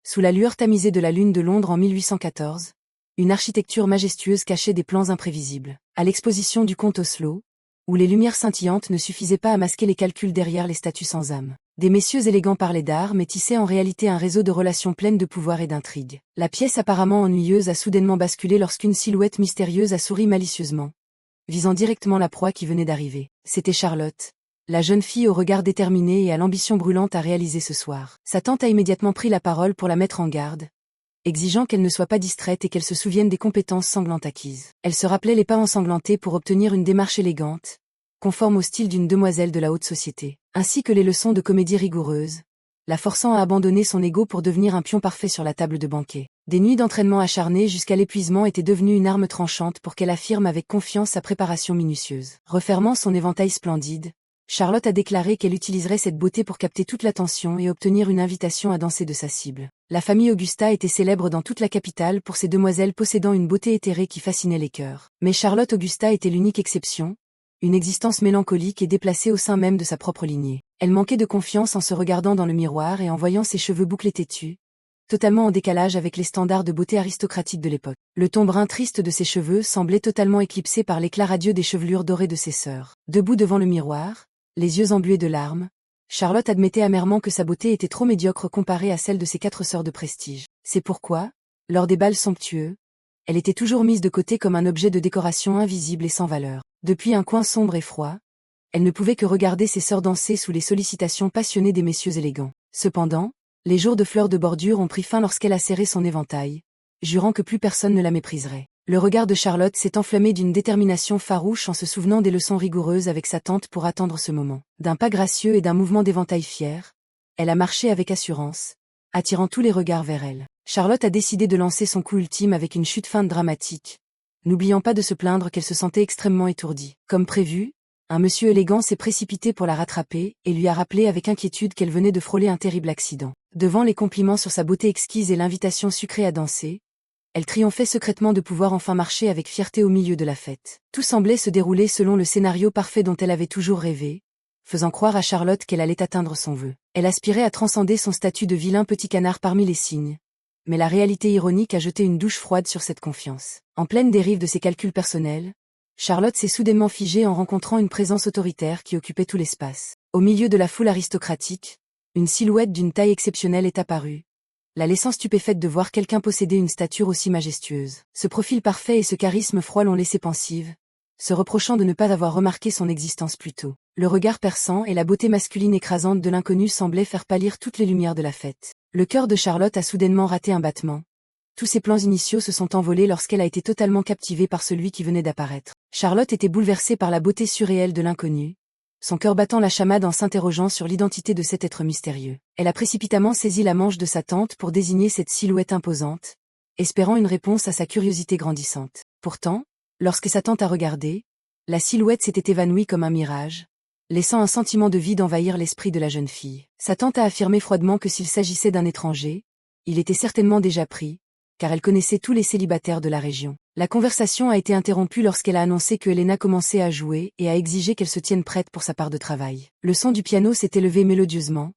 Sous la lueur tamisée de la Lune de Londres en 1814, une architecture majestueuse cachait des plans imprévisibles. À l'exposition du comte Oslo, où les lumières scintillantes ne suffisaient pas à masquer les calculs derrière les statues sans âme. Des messieurs élégants parlaient d'art mais tissaient en réalité un réseau de relations pleines de pouvoir et d'intrigue. La pièce apparemment ennuyeuse a soudainement basculé lorsqu'une silhouette mystérieuse a souri malicieusement, visant directement la proie qui venait d'arriver. C'était Charlotte, la jeune fille au regard déterminé et à l'ambition brûlante à réaliser ce soir. Sa tante a immédiatement pris la parole pour la mettre en garde, exigeant qu'elle ne soit pas distraite et qu'elle se souvienne des compétences sanglantes acquises. Elle se rappelait les pas ensanglantés pour obtenir une démarche élégante, conforme au style d'une demoiselle de la haute société, ainsi que les leçons de comédie rigoureuses, la forçant à abandonner son ego pour devenir un pion parfait sur la table de banquet. Des nuits d'entraînement acharnées jusqu'à l'épuisement étaient devenues une arme tranchante pour qu'elle affirme avec confiance sa préparation minutieuse. Refermant son éventail splendide, Charlotte a déclaré qu'elle utiliserait cette beauté pour capter toute l'attention et obtenir une invitation à danser de sa cible. La famille Augusta était célèbre dans toute la capitale pour ces demoiselles possédant une beauté éthérée qui fascinait les cœurs. Mais Charlotte Augusta était l'unique exception, une existence mélancolique et déplacée au sein même de sa propre lignée. Elle manquait de confiance en se regardant dans le miroir et en voyant ses cheveux bouclés têtus, totalement en décalage avec les standards de beauté aristocratique de l'époque. Le ton brun triste de ses cheveux semblait totalement éclipsé par l'éclat radieux des chevelures dorées de ses sœurs. Debout devant le miroir, les yeux embués de larmes, Charlotte admettait amèrement que sa beauté était trop médiocre comparée à celle de ses 4 sœurs de prestige. C'est pourquoi, lors des bals somptueux, elle était toujours mise de côté comme un objet de décoration invisible et sans valeur. Depuis un coin sombre et froid, elle ne pouvait que regarder ses sœurs danser sous les sollicitations passionnées des messieurs élégants. Cependant, les jours de fleurs de bordure ont pris fin lorsqu'elle a serré son éventail, jurant que plus personne ne la mépriserait. Le regard de Charlotte s'est enflammé d'une détermination farouche en se souvenant des leçons rigoureuses avec sa tante pour attendre ce moment. D'un pas gracieux et d'un mouvement d'éventail fier, elle a marché avec assurance, attirant tous les regards vers elle. Charlotte a décidé de lancer son coup ultime avec une chute feinte dramatique, n'oubliant pas de se plaindre qu'elle se sentait extrêmement étourdie. Comme prévu, un monsieur élégant s'est précipité pour la rattraper et lui a rappelé avec inquiétude qu'elle venait de frôler un terrible accident. Devant les compliments sur sa beauté exquise et l'invitation sucrée à danser, elle triomphait secrètement de pouvoir enfin marcher avec fierté au milieu de la fête. Tout semblait se dérouler selon le scénario parfait dont elle avait toujours rêvé, faisant croire à Charlotte qu'elle allait atteindre son vœu. Elle aspirait à transcender son statut de vilain petit canard parmi les cygnes, mais la réalité ironique a jeté une douche froide sur cette confiance. En pleine dérive de ses calculs personnels, Charlotte s'est soudainement figée en rencontrant une présence autoritaire qui occupait tout l'espace. Au milieu de la foule aristocratique, une silhouette d'une taille exceptionnelle est apparue, la laissant stupéfaite de voir quelqu'un posséder une stature aussi majestueuse. Ce profil parfait et ce charisme froid l'ont laissée pensive, se reprochant de ne pas avoir remarqué son existence plus tôt. Le regard perçant et la beauté masculine écrasante de l'inconnu semblaient faire pâlir toutes les lumières de la fête. Le cœur de Charlotte a soudainement raté un battement. Tous ses plans initiaux se sont envolés lorsqu'elle a été totalement captivée par celui qui venait d'apparaître. Charlotte était bouleversée par la beauté surréelle de l'inconnu, son cœur battant la chamade en s'interrogeant sur l'identité de cet être mystérieux. Elle a précipitamment saisi la manche de sa tante pour désigner cette silhouette imposante, espérant une réponse à sa curiosité grandissante. Pourtant, lorsque sa tante a regardé, la silhouette s'était évanouie comme un mirage, laissant un sentiment de vide envahir l'esprit de la jeune fille. Sa tante a affirmé froidement que s'il s'agissait d'un étranger, il était certainement déjà pris, car elle connaissait tous les célibataires de la région. La conversation a été interrompue lorsqu'elle a annoncé que Helena commençait à jouer et a exigé qu'elle se tienne prête pour sa part de travail. Le son du piano s'est élevé mélodieusement,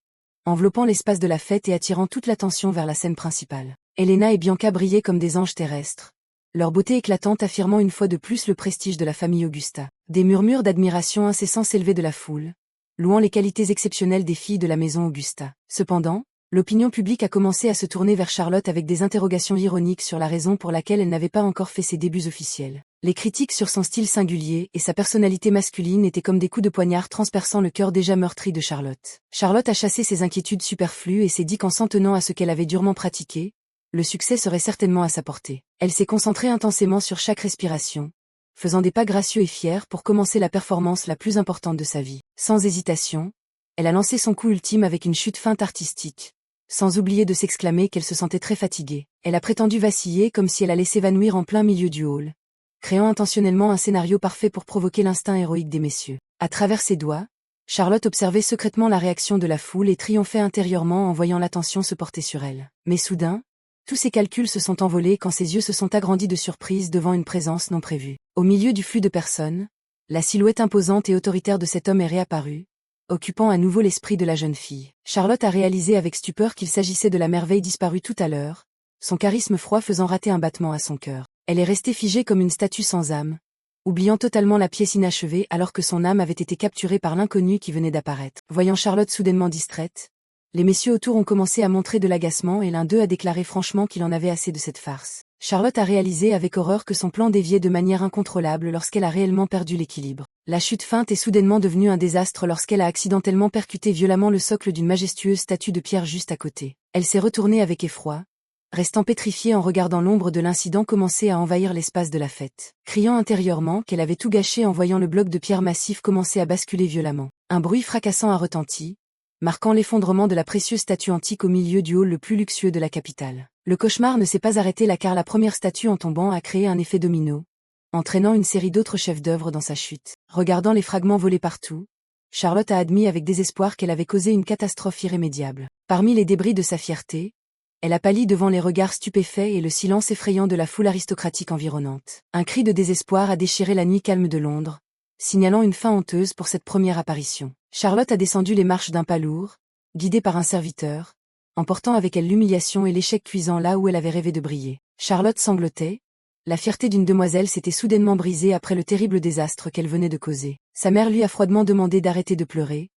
enveloppant l'espace de la fête et attirant toute l'attention vers la scène principale. Helena et Bianca brillaient comme des anges terrestres, leur beauté éclatante affirmant une fois de plus le prestige de la famille Augusta. Des murmures d'admiration incessants s'élevaient de la foule, louant les qualités exceptionnelles des filles de la maison Augusta. Cependant, l'opinion publique a commencé à se tourner vers Charlotte avec des interrogations ironiques sur la raison pour laquelle elle n'avait pas encore fait ses débuts officiels. Les critiques sur son style singulier et sa personnalité masculine étaient comme des coups de poignard transperçant le cœur déjà meurtri de Charlotte. Charlotte a chassé ses inquiétudes superflues et s'est dit qu'en s'en tenant à ce qu'elle avait durement pratiqué, le succès serait certainement à sa portée. Elle s'est concentrée intensément sur chaque respiration, faisant des pas gracieux et fiers pour commencer la performance la plus importante de sa vie. Sans hésitation, elle a lancé son coup ultime avec une chute feinte artistique, sans oublier de s'exclamer qu'elle se sentait très fatiguée. Elle a prétendu vaciller comme si elle allait s'évanouir en plein milieu du hall, créant intentionnellement un scénario parfait pour provoquer l'instinct héroïque des messieurs. À travers ses doigts, Charlotte observait secrètement la réaction de la foule et triomphait intérieurement en voyant l'attention se porter sur elle. Mais soudain, tous ses calculs se sont envolés quand ses yeux se sont agrandis de surprise devant une présence non prévue. Au milieu du flux de personnes, la silhouette imposante et autoritaire de cet homme est réapparue, occupant à nouveau l'esprit de la jeune fille. Charlotte a réalisé avec stupeur qu'il s'agissait de la merveille disparue tout à l'heure, son charisme froid faisant rater un battement à son cœur. Elle est restée figée comme une statue sans âme, oubliant totalement la pièce inachevée alors que son âme avait été capturée par l'inconnu qui venait d'apparaître. Voyant Charlotte soudainement distraite, les messieurs autour ont commencé à montrer de l'agacement et l'un d'eux a déclaré franchement qu'il en avait assez de cette farce. Charlotte a réalisé avec horreur que son plan déviait de manière incontrôlable lorsqu'elle a réellement perdu l'équilibre. La chute feinte est soudainement devenue un désastre lorsqu'elle a accidentellement percuté violemment le socle d'une majestueuse statue de pierre juste à côté. Elle s'est retournée avec effroi, restant pétrifiée en regardant l'ombre de l'incident commencer à envahir l'espace de la fête, criant intérieurement qu'elle avait tout gâché en voyant le bloc de pierre massif commencer à basculer violemment. Un bruit fracassant a retenti, marquant l'effondrement de la précieuse statue antique au milieu du hall le plus luxueux de la capitale. Le cauchemar ne s'est pas arrêté là car la première statue en tombant a créé un effet domino, entraînant une série d'autres chefs-d'œuvre dans sa chute. Regardant les fragments volés partout, Charlotte a admis avec désespoir qu'elle avait causé une catastrophe irrémédiable. Parmi les débris de sa fierté, elle a pâli devant les regards stupéfaits et le silence effrayant de la foule aristocratique environnante. Un cri de désespoir a déchiré la nuit calme de Londres, signalant une fin honteuse pour cette première apparition. Charlotte a descendu les marches d'un pas lourd, guidée par un serviteur, emportant avec elle l'humiliation et l'échec cuisant là où elle avait rêvé de briller. Charlotte sanglotait, la fierté d'une demoiselle s'était soudainement brisée après le terrible désastre qu'elle venait de causer. Sa mère lui a froidement demandé d'arrêter de pleurer,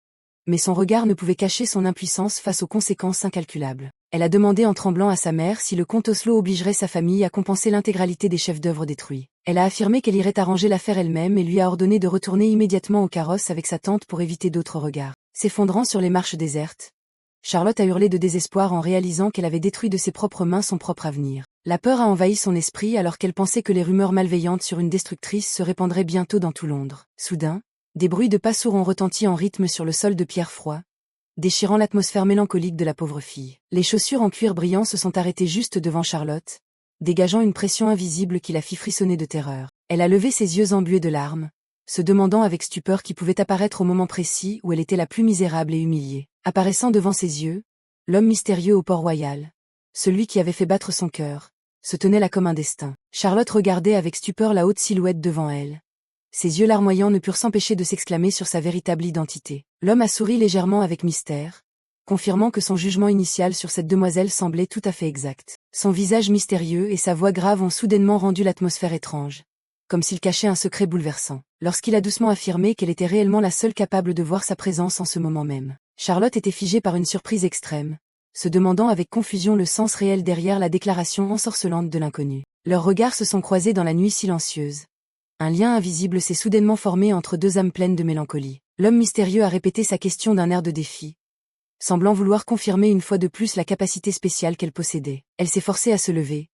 mais son regard ne pouvait cacher son impuissance face aux conséquences incalculables. Elle a demandé en tremblant à sa mère si le comte Oslo obligerait sa famille à compenser l'intégralité des chefs-d'œuvre détruits. Elle a affirmé qu'elle irait arranger l'affaire elle-même et lui a ordonné de retourner immédiatement au carrosse avec sa tante pour éviter d'autres regards. S'effondrant sur les marches désertes, Charlotte a hurlé de désespoir en réalisant qu'elle avait détruit de ses propres mains son propre avenir. La peur a envahi son esprit alors qu'elle pensait que les rumeurs malveillantes sur une destructrice se répandraient bientôt dans tout Londres. Soudain, des bruits de pas sourds ont retenti en rythme sur le sol de pierre froid, déchirant l'atmosphère mélancolique de la pauvre fille. Les chaussures en cuir brillant se sont arrêtées juste devant Charlotte, dégageant une pression invisible qui la fit frissonner de terreur. Elle a levé ses yeux embués de larmes, se demandant avec stupeur qui pouvait apparaître au moment précis où elle était la plus misérable et humiliée. Apparaissant devant ses yeux, l'homme mystérieux au Port-Royal, celui qui avait fait battre son cœur, se tenait là comme un destin. Charlotte regardait avec stupeur la haute silhouette devant elle. Ses yeux larmoyants ne purent s'empêcher de s'exclamer sur sa véritable identité. L'homme a souri légèrement avec mystère, confirmant que son jugement initial sur cette demoiselle semblait tout à fait exact. Son visage mystérieux et sa voix grave ont soudainement rendu l'atmosphère étrange, comme s'il cachait un secret bouleversant. Lorsqu'il a doucement affirmé qu'elle était réellement la seule capable de voir sa présence en ce moment même, Charlotte était figée par une surprise extrême, se demandant avec confusion le sens réel derrière la déclaration ensorcelante de l'inconnu. Leurs regards se sont croisés dans la nuit silencieuse. Un lien invisible s'est soudainement formé entre deux âmes pleines de mélancolie. L'homme mystérieux a répété sa question d'un air de défi, semblant vouloir confirmer une fois de plus la capacité spéciale qu'elle possédait. Elle s'est forcée à se lever,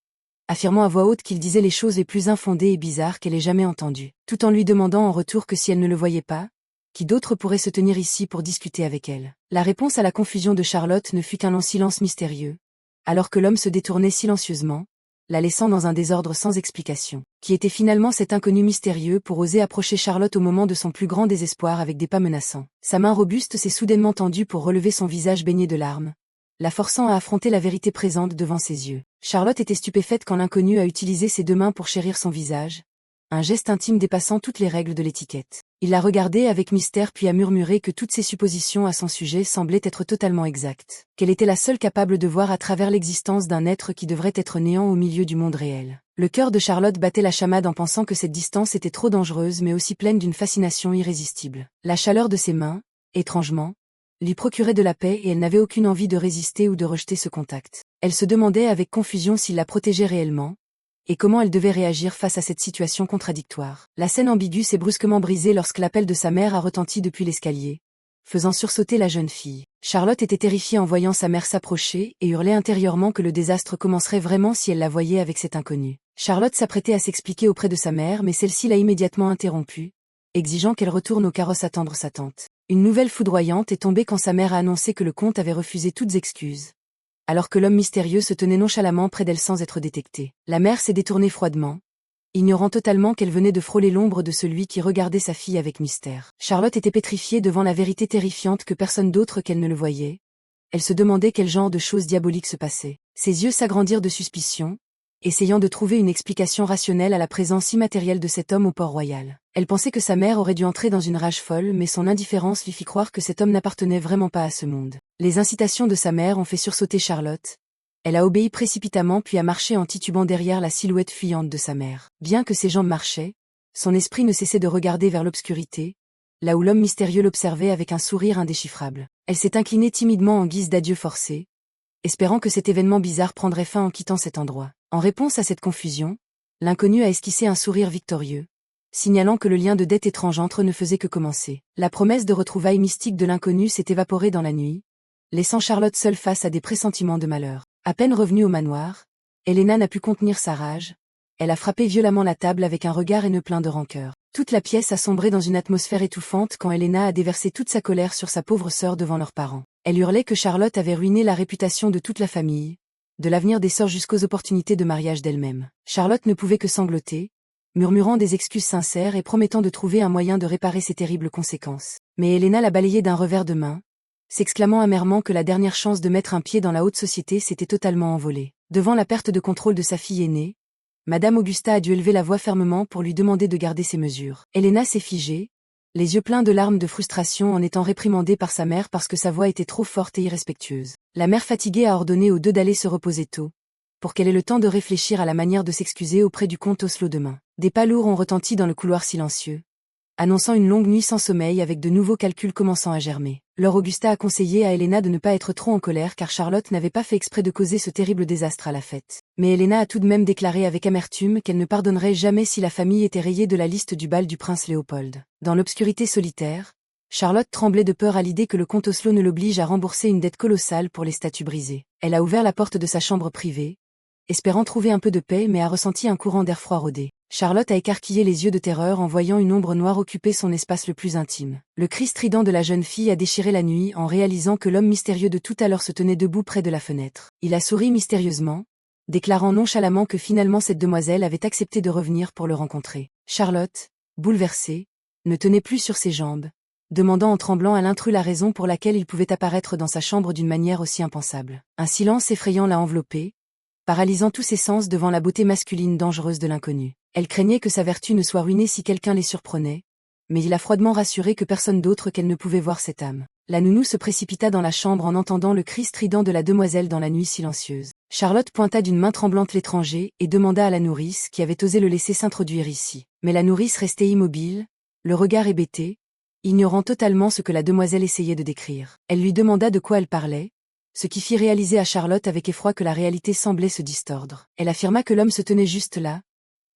affirmant à voix haute qu'il disait les choses les plus infondées et bizarres qu'elle ait jamais entendues, tout en lui demandant en retour que si elle ne le voyait pas, qui d'autre pourrait se tenir ici pour discuter avec elle. La réponse à la confusion de Charlotte ne fut qu'un long silence mystérieux, alors que l'homme se détournait silencieusement, la laissant dans un désordre sans explication. Qui était finalement cet inconnu mystérieux pour oser approcher Charlotte au moment de son plus grand désespoir avec des pas menaçants. Sa main robuste s'est soudainement tendue pour relever son visage baigné de larmes, la forçant à affronter la vérité présente devant ses yeux. Charlotte était stupéfaite quand l'inconnu a utilisé ses deux mains pour chérir son visage, un geste intime dépassant toutes les règles de l'étiquette. Il l'a regardée avec mystère puis a murmuré que toutes ses suppositions à son sujet semblaient être totalement exactes, qu'elle était la seule capable de voir à travers l'existence d'un être qui devrait être néant au milieu du monde réel. Le cœur de Charlotte battait la chamade en pensant que cette distance était trop dangereuse mais aussi pleine d'une fascination irrésistible. La chaleur de ses mains, étrangement, lui procurait de la paix et elle n'avait aucune envie de résister ou de rejeter ce contact. Elle se demandait avec confusion s'il la protégeait réellement, et comment elle devait réagir face à cette situation contradictoire. La scène ambiguë s'est brusquement brisée lorsque l'appel de sa mère a retenti depuis l'escalier, faisant sursauter la jeune fille. Charlotte était terrifiée en voyant sa mère s'approcher et hurlait intérieurement que le désastre commencerait vraiment si elle la voyait avec cet inconnu. Charlotte s'apprêtait à s'expliquer auprès de sa mère mais celle-ci l'a immédiatement interrompue, exigeant qu'elle retourne au carrosse attendre sa tante. Une nouvelle foudroyante est tombée quand sa mère a annoncé que le comte avait refusé toutes excuses, alors que l'homme mystérieux se tenait nonchalamment près d'elle sans être détecté. La mère s'est détournée froidement, ignorant totalement qu'elle venait de frôler l'ombre de celui qui regardait sa fille avec mystère. Charlotte était pétrifiée devant la vérité terrifiante que personne d'autre qu'elle ne le voyait. Elle se demandait quel genre de choses diaboliques se passaient. Ses yeux s'agrandirent de suspicion, essayant de trouver une explication rationnelle à la présence immatérielle de cet homme au Port-Royal. Elle pensait que sa mère aurait dû entrer dans une rage folle, mais son indifférence lui fit croire que cet homme n'appartenait vraiment pas à ce monde. Les incitations de sa mère ont fait sursauter Charlotte. Elle a obéi précipitamment puis a marché en titubant derrière la silhouette fuyante de sa mère. Bien que ses jambes marchaient, son esprit ne cessait de regarder vers l'obscurité, là où l'homme mystérieux l'observait avec un sourire indéchiffrable. Elle s'est inclinée timidement en guise d'adieu forcé, espérant que cet événement bizarre prendrait fin en quittant cet endroit. En réponse à cette confusion, l'inconnu a esquissé un sourire victorieux, signalant que le lien de dette étrange entre eux ne faisait que commencer. La promesse de retrouvailles mystiques de l'inconnu s'est évaporée dans la nuit, laissant Charlotte seule face à des pressentiments de malheur. À peine revenue au manoir, Helena n'a pu contenir sa rage. Elle a frappé violemment la table avec un regard haineux plein de rancœur. Toute la pièce a sombré dans une atmosphère étouffante quand Helena a déversé toute sa colère sur sa pauvre sœur devant leurs parents. Elle hurlait que Charlotte avait ruiné la réputation de toute la famille, de l'avenir des sœurs jusqu'aux opportunités de mariage d'elle-même. Charlotte ne pouvait que sangloter, murmurant des excuses sincères et promettant de trouver un moyen de réparer ces terribles conséquences. Mais Helena l'a balayée d'un revers de main, s'exclamant amèrement que la dernière chance de mettre un pied dans la haute société s'était totalement envolée. Devant la perte de contrôle de sa fille aînée, Madame Augusta a dû élever la voix fermement pour lui demander de garder ses mesures. Helena s'est figée, les yeux pleins de larmes de frustration en étant réprimandée par sa mère parce que sa voix était trop forte et irrespectueuse. La mère fatiguée a ordonné aux deux d'aller se reposer tôt, pour qu'elle ait le temps de réfléchir à la manière de s'excuser auprès du comte Oslo demain. Des pas lourds ont retenti dans le couloir silencieux, annonçant une longue nuit sans sommeil avec de nouveaux calculs commençant à germer. Laure Augusta a conseillé à Helena de ne pas être trop en colère car Charlotte n'avait pas fait exprès de causer ce terrible désastre à la fête. Mais Helena a tout de même déclaré avec amertume qu'elle ne pardonnerait jamais si la famille était rayée de la liste du bal du prince Léopold. Dans l'obscurité solitaire, Charlotte tremblait de peur à l'idée que le comte Oslo ne l'oblige à rembourser une dette colossale pour les statues brisées. Elle a ouvert la porte de sa chambre privée, espérant trouver un peu de paix mais a ressenti un courant d'air froid rôder. Charlotte a écarquillé les yeux de terreur en voyant une ombre noire occuper son espace le plus intime. Le cri strident de la jeune fille a déchiré la nuit en réalisant que l'homme mystérieux de tout à l'heure se tenait debout près de la fenêtre. Il a souri mystérieusement, déclarant nonchalamment que finalement cette demoiselle avait accepté de revenir pour le rencontrer. Charlotte, bouleversée, ne tenait plus sur ses jambes, demandant en tremblant à l'intrus la raison pour laquelle il pouvait apparaître dans sa chambre d'une manière aussi impensable. Un silence effrayant l'a enveloppée, paralysant tous ses sens devant la beauté masculine dangereuse de l'inconnu. Elle craignait que sa vertu ne soit ruinée si quelqu'un les surprenait, mais il a froidement rassuré que personne d'autre qu'elle ne pouvait voir cette âme. La nounou se précipita dans la chambre en entendant le cri strident de la demoiselle dans la nuit silencieuse. Charlotte pointa d'une main tremblante l'étranger et demanda à la nourrice qui avait osé le laisser s'introduire ici. Mais la nourrice restait immobile, le regard hébété, ignorant totalement ce que la demoiselle essayait de décrire. Elle lui demanda de quoi elle parlait, ce qui fit réaliser à Charlotte avec effroi que la réalité semblait se distordre. Elle affirma que l'homme se tenait juste là,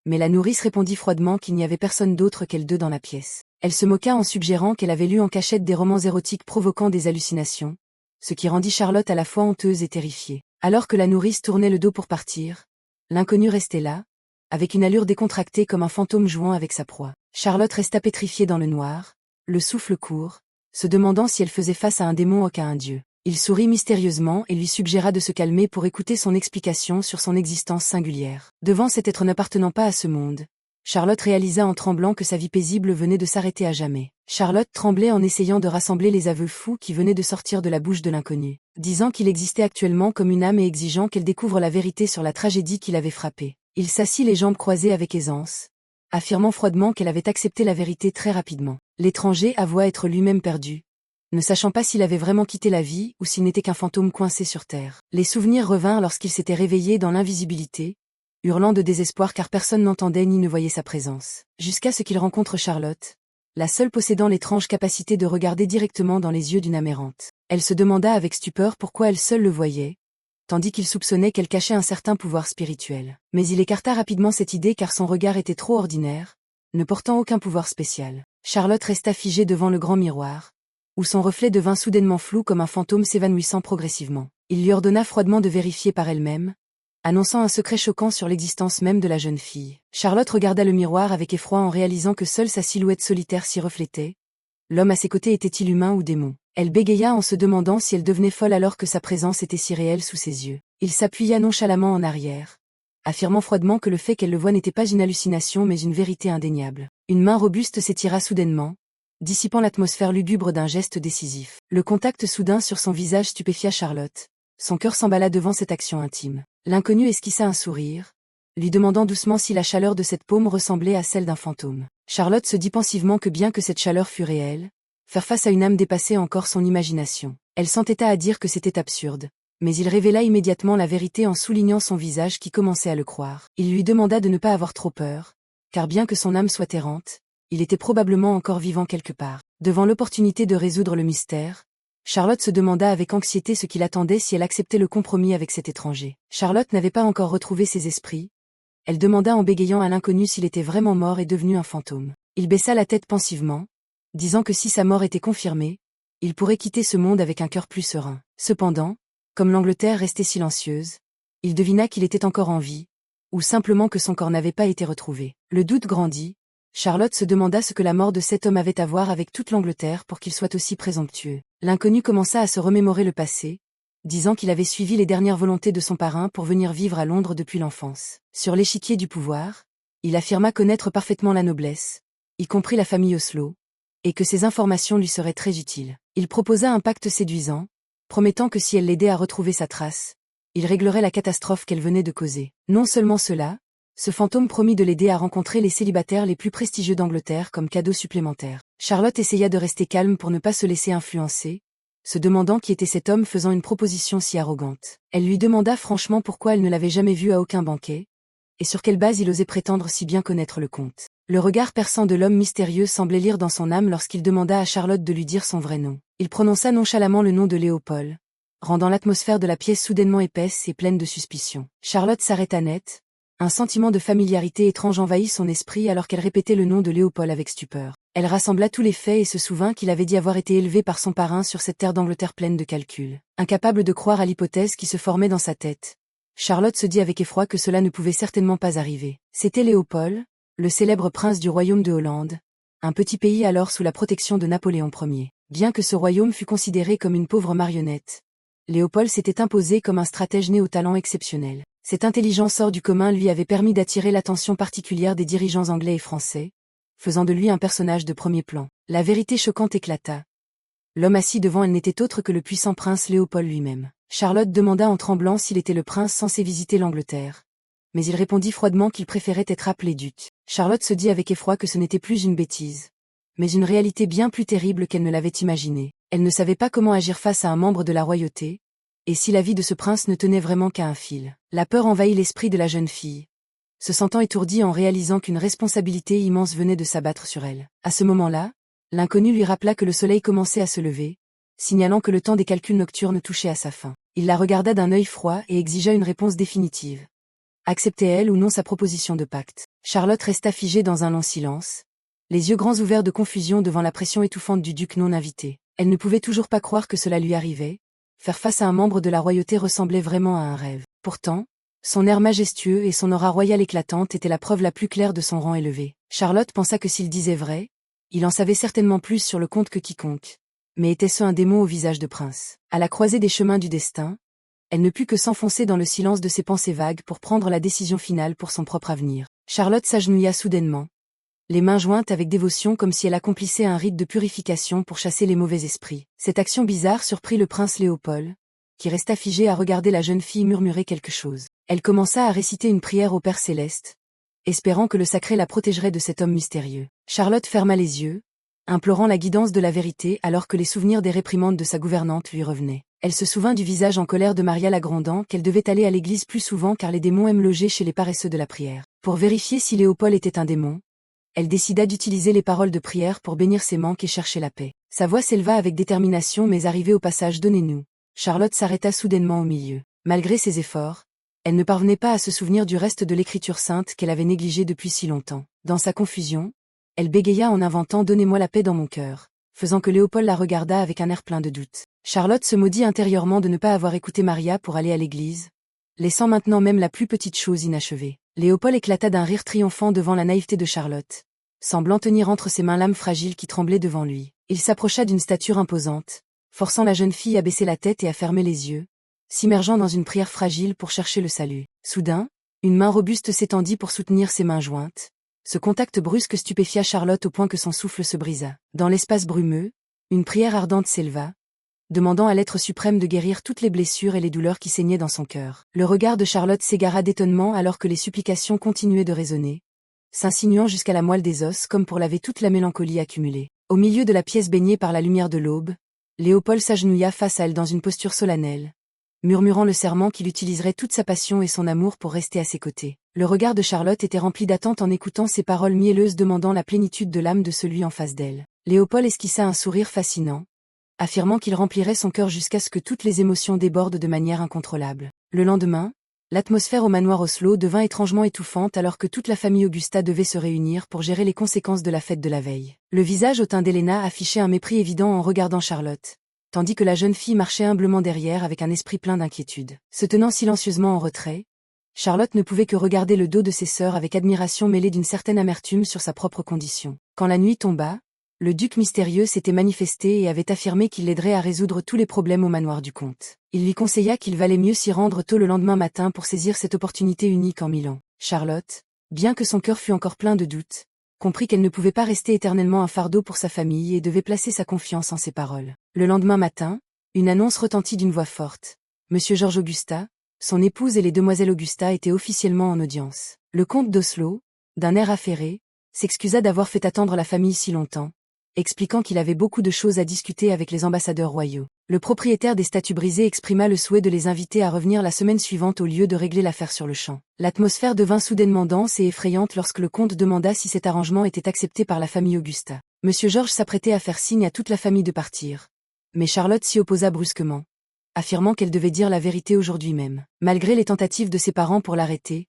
mais la nourrice répondit froidement qu'il n'y avait personne d'autre qu'elles deux dans la pièce. Elle se moqua en suggérant qu'elle avait lu en cachette des romans érotiques provoquant des hallucinations, ce qui rendit Charlotte à la fois honteuse et terrifiée. Alors que la nourrice tournait le dos pour partir, l'inconnu restait là, avec une allure décontractée comme un fantôme jouant avec sa proie. Charlotte resta pétrifiée dans le noir, le souffle court, se demandant si elle faisait face à un démon ou à un dieu. Il sourit mystérieusement et lui suggéra de se calmer pour écouter son explication sur son existence singulière. Devant cet être n'appartenant pas à ce monde, Charlotte réalisa en tremblant que sa vie paisible venait de s'arrêter à jamais. Charlotte tremblait en essayant de rassembler les aveux fous qui venaient de sortir de la bouche de l'inconnu, disant qu'il existait actuellement comme une âme et exigeant qu'elle découvre la vérité sur la tragédie qui l'avait frappée. Il s'assit les jambes croisées avec aisance, affirmant froidement qu'elle avait accepté la vérité très rapidement. L'étranger avoua être lui-même perdu, ne sachant pas s'il avait vraiment quitté la vie ou s'il n'était qu'un fantôme coincé sur terre. Les souvenirs revinrent lorsqu'il s'était réveillé dans l'invisibilité, hurlant de désespoir car personne n'entendait ni ne voyait sa présence. Jusqu'à ce qu'il rencontre Charlotte, la seule possédant l'étrange capacité de regarder directement dans les yeux d'une âme errante. Elle se demanda avec stupeur pourquoi elle seule le voyait, tandis qu'il soupçonnait qu'elle cachait un certain pouvoir spirituel. Mais il écarta rapidement cette idée car son regard était trop ordinaire, ne portant aucun pouvoir spécial. Charlotte resta figée devant le grand miroir, où son reflet devint soudainement flou comme un fantôme s'évanouissant progressivement. Il lui ordonna froidement de vérifier par elle-même, annonçant un secret choquant sur l'existence même de la jeune fille. Charlotte regarda le miroir avec effroi en réalisant que seule sa silhouette solitaire s'y reflétait. L'homme à ses côtés était-il humain ou démon? Elle bégaya en se demandant si elle devenait folle alors que sa présence était si réelle sous ses yeux. Il s'appuya nonchalamment en arrière, affirmant froidement que le fait qu'elle le voie n'était pas une hallucination mais une vérité indéniable. Une main robuste s'étira soudainement, dissipant l'atmosphère lugubre d'un geste décisif. Le contact soudain sur son visage stupéfia Charlotte. Son cœur s'emballa devant cette action intime. L'inconnu esquissa un sourire, lui demandant doucement si la chaleur de cette paume ressemblait à celle d'un fantôme. Charlotte se dit pensivement que bien que cette chaleur fût réelle, faire face à une âme dépassait encore son imagination. Elle s'entêta à dire que c'était absurde. Mais il révéla immédiatement la vérité en soulignant son visage qui commençait à le croire. Il lui demanda de ne pas avoir trop peur, car bien que son âme soit errante, il était probablement encore vivant quelque part. Devant l'opportunité de résoudre le mystère, Charlotte se demanda avec anxiété ce qui l'attendait si elle acceptait le compromis avec cet étranger. Charlotte n'avait pas encore retrouvé ses esprits. Elle demanda en bégayant à l'inconnu s'il était vraiment mort et devenu un fantôme. Il baissa la tête pensivement, disant que si sa mort était confirmée, il pourrait quitter ce monde avec un cœur plus serein. Cependant, comme l'Angleterre restait silencieuse, il devina qu'il était encore en vie, ou simplement que son corps n'avait pas été retrouvé. Le doute grandit. Charlotte se demanda ce que la mort de cet homme avait à voir avec toute l'Angleterre pour qu'il soit aussi présomptueux. L'inconnu commença à se remémorer le passé, disant qu'il avait suivi les dernières volontés de son parrain pour venir vivre à Londres depuis l'enfance. Sur l'échiquier du pouvoir, il affirma connaître parfaitement la noblesse, y compris la famille Oslo, et que ces informations lui seraient très utiles. Il proposa un pacte séduisant, promettant que si elle l'aidait à retrouver sa trace, il réglerait la catastrophe qu'elle venait de causer. Non seulement cela, ce fantôme promit de l'aider à rencontrer les célibataires les plus prestigieux d'Angleterre comme cadeau supplémentaire. Charlotte essaya de rester calme pour ne pas se laisser influencer, se demandant qui était cet homme faisant une proposition si arrogante. Elle lui demanda franchement pourquoi elle ne l'avait jamais vu à aucun banquet, et sur quelle base il osait prétendre si bien connaître le comte. Le regard perçant de l'homme mystérieux semblait lire dans son âme lorsqu'il demanda à Charlotte de lui dire son vrai nom. Il prononça nonchalamment le nom de Léopold, rendant l'atmosphère de la pièce soudainement épaisse et pleine de suspicion. Charlotte s'arrêta net. Un sentiment de familiarité étrange envahit son esprit alors qu'elle répétait le nom de Léopold avec stupeur. Elle rassembla tous les faits et se souvint qu'il avait dit avoir été élevé par son parrain sur cette terre d'Angleterre pleine de calculs. Incapable de croire à l'hypothèse qui se formait dans sa tête, Charlotte se dit avec effroi que cela ne pouvait certainement pas arriver. C'était Léopold, le célèbre prince du royaume de Hollande, un petit pays alors sous la protection de Napoléon Ier. Bien que ce royaume fût considéré comme une pauvre marionnette, Léopold s'était imposé comme un stratège né au talent exceptionnel. Cette intelligence hors du commun lui avait permis d'attirer l'attention particulière des dirigeants anglais et français, faisant de lui un personnage de premier plan. La vérité choquante éclata. L'homme assis devant elle n'était autre que le puissant prince Léopold lui-même. Charlotte demanda en tremblant s'il était le prince censé visiter l'Angleterre. Mais il répondit froidement qu'il préférait être appelé duc. Charlotte se dit avec effroi que ce n'était plus une bêtise, mais une réalité bien plus terrible qu'elle ne l'avait imaginée. Elle ne savait pas comment agir face à un membre de la royauté, et si la vie de ce prince ne tenait vraiment qu'à un fil. La peur envahit l'esprit de la jeune fille, se sentant étourdie en réalisant qu'une responsabilité immense venait de s'abattre sur elle. À ce moment-là, l'inconnu lui rappela que le soleil commençait à se lever, signalant que le temps des calculs nocturnes touchait à sa fin. Il la regarda d'un œil froid et exigea une réponse définitive. Acceptait-elle ou non sa proposition de pacte? Charlotte resta figée dans un long silence, les yeux grands ouverts de confusion devant la pression étouffante du duc non invité. Elle ne pouvait toujours pas croire que cela lui arrivait. Faire face à un membre de la royauté ressemblait vraiment à un rêve. Pourtant, son air majestueux et son aura royale éclatante étaient la preuve la plus claire de son rang élevé. Charlotte pensa que s'il disait vrai, il en savait certainement plus sur le comte que quiconque. Mais était-ce un démon au visage de prince? À la croisée des chemins du destin, elle ne put que s'enfoncer dans le silence de ses pensées vagues pour prendre la décision finale pour son propre avenir. Charlotte s'agenouilla soudainement, les mains jointes avec dévotion comme si elle accomplissait un rite de purification pour chasser les mauvais esprits. Cette action bizarre surprit le prince Léopold, qui resta figé à regarder la jeune fille murmurer quelque chose. Elle commença à réciter une prière au Père Céleste, espérant que le sacré la protégerait de cet homme mystérieux. Charlotte ferma les yeux, implorant la guidance de la vérité alors que les souvenirs des réprimandes de sa gouvernante lui revenaient. Elle se souvint du visage en colère de Maria la grondant qu'elle devait aller à l'église plus souvent car les démons aiment loger chez les paresseux de la prière. Pour vérifier si Léopold était un démon, elle décida d'utiliser les paroles de prière pour bénir ses manques et chercher la paix. Sa voix s'éleva avec détermination mais arrivée au passage Donnez-nous, Charlotte s'arrêta soudainement au milieu. Malgré ses efforts, elle ne parvenait pas à se souvenir du reste de l'écriture sainte qu'elle avait négligée depuis si longtemps. Dans sa confusion, elle bégaya en inventant Donnez-moi la paix dans mon cœur, faisant que Léopold la regarda avec un air plein de doute. Charlotte se maudit intérieurement de ne pas avoir écouté Maria pour aller à l'église, laissant maintenant même la plus petite chose inachevée. Léopold éclata d'un rire triomphant devant la naïveté de Charlotte, semblant tenir entre ses mains l'âme fragile qui tremblait devant lui. Il s'approcha d'une stature imposante, forçant la jeune fille à baisser la tête et à fermer les yeux, s'immergeant dans une prière fragile pour chercher le salut. Soudain, une main robuste s'étendit pour soutenir ses mains jointes. Ce contact brusque stupéfia Charlotte au point que son souffle se brisa. Dans l'espace brumeux, une prière ardente s'éleva, demandant à l'être suprême de guérir toutes les blessures et les douleurs qui saignaient dans son cœur. Le regard de Charlotte s'égara d'étonnement alors que les supplications continuaient de résonner, s'insinuant jusqu'à la moelle des os comme pour laver toute la mélancolie accumulée. Au milieu de la pièce baignée par la lumière de l'aube, Léopold s'agenouilla face à elle dans une posture solennelle, murmurant le serment qu'il utiliserait toute sa passion et son amour pour rester à ses côtés. Le regard de Charlotte était rempli d'attente en écoutant ces paroles mielleuses demandant la plénitude de l'âme de celui en face d'elle. Léopold esquissa un sourire fascinant, affirmant qu'il remplirait son cœur jusqu'à ce que toutes les émotions débordent de manière incontrôlable. Le lendemain, l'atmosphère au manoir Oslo devint étrangement étouffante alors que toute la famille Augusta devait se réunir pour gérer les conséquences de la fête de la veille. Le visage hautain d'Helena affichait un mépris évident en regardant Charlotte, tandis que la jeune fille marchait humblement derrière avec un esprit plein d'inquiétude. Se tenant silencieusement en retrait, Charlotte ne pouvait que regarder le dos de ses sœurs avec admiration mêlée d'une certaine amertume sur sa propre condition. Quand la nuit tomba, le duc mystérieux s'était manifesté et avait affirmé qu'il l'aiderait à résoudre tous les problèmes au manoir du comte. Il lui conseilla qu'il valait mieux s'y rendre tôt le lendemain matin pour saisir cette opportunité unique en 1000 ans. Charlotte, bien que son cœur fût encore plein de doutes, comprit qu'elle ne pouvait pas rester éternellement un fardeau pour sa famille et devait placer sa confiance en ses paroles. Le lendemain matin, une annonce retentit d'une voix forte. Monsieur Georges Augusta, son épouse et les demoiselles Augusta étaient officiellement en audience. Le comte d'Oslo, d'un air affairé, s'excusa d'avoir fait attendre la famille si longtemps, expliquant qu'il avait beaucoup de choses à discuter avec les ambassadeurs royaux. Le propriétaire des statues brisées exprima le souhait de les inviter à revenir la semaine suivante au lieu de régler l'affaire sur le champ. L'atmosphère devint soudainement dense et effrayante lorsque le comte demanda si cet arrangement était accepté par la famille Augusta. Monsieur Georges s'apprêtait à faire signe à toute la famille de partir, mais Charlotte s'y opposa brusquement, affirmant qu'elle devait dire la vérité aujourd'hui même. Malgré les tentatives de ses parents pour l'arrêter,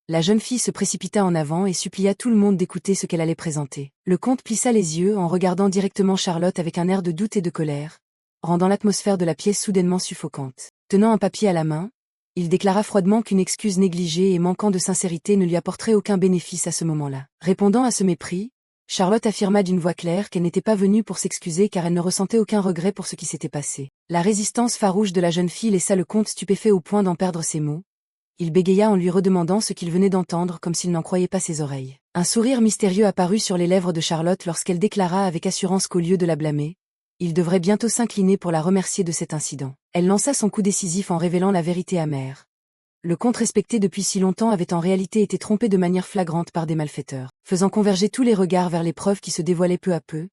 la jeune fille se précipita en avant et supplia tout le monde d'écouter ce qu'elle allait présenter. Le comte plissa les yeux en regardant directement Charlotte avec un air de doute et de colère, rendant l'atmosphère de la pièce soudainement suffocante. Tenant un papier à la main, il déclara froidement qu'une excuse négligée et manquant de sincérité ne lui apporterait aucun bénéfice à ce moment-là. Répondant à ce mépris, Charlotte affirma d'une voix claire qu'elle n'était pas venue pour s'excuser car elle ne ressentait aucun regret pour ce qui s'était passé. La résistance farouche de la jeune fille laissa le comte stupéfait au point d'en perdre ses mots. Il bégaya en lui redemandant ce qu'il venait d'entendre comme s'il n'en croyait pas ses oreilles. Un sourire mystérieux apparut sur les lèvres de Charlotte lorsqu'elle déclara avec assurance qu'au lieu de la blâmer, il devrait bientôt s'incliner pour la remercier de cet incident. Elle lança son coup décisif en révélant la vérité amère. Le comte respecté depuis si longtemps avait en réalité été trompé de manière flagrante par des malfaiteurs, faisant converger tous les regards vers les preuves qui se dévoilaient peu à peu,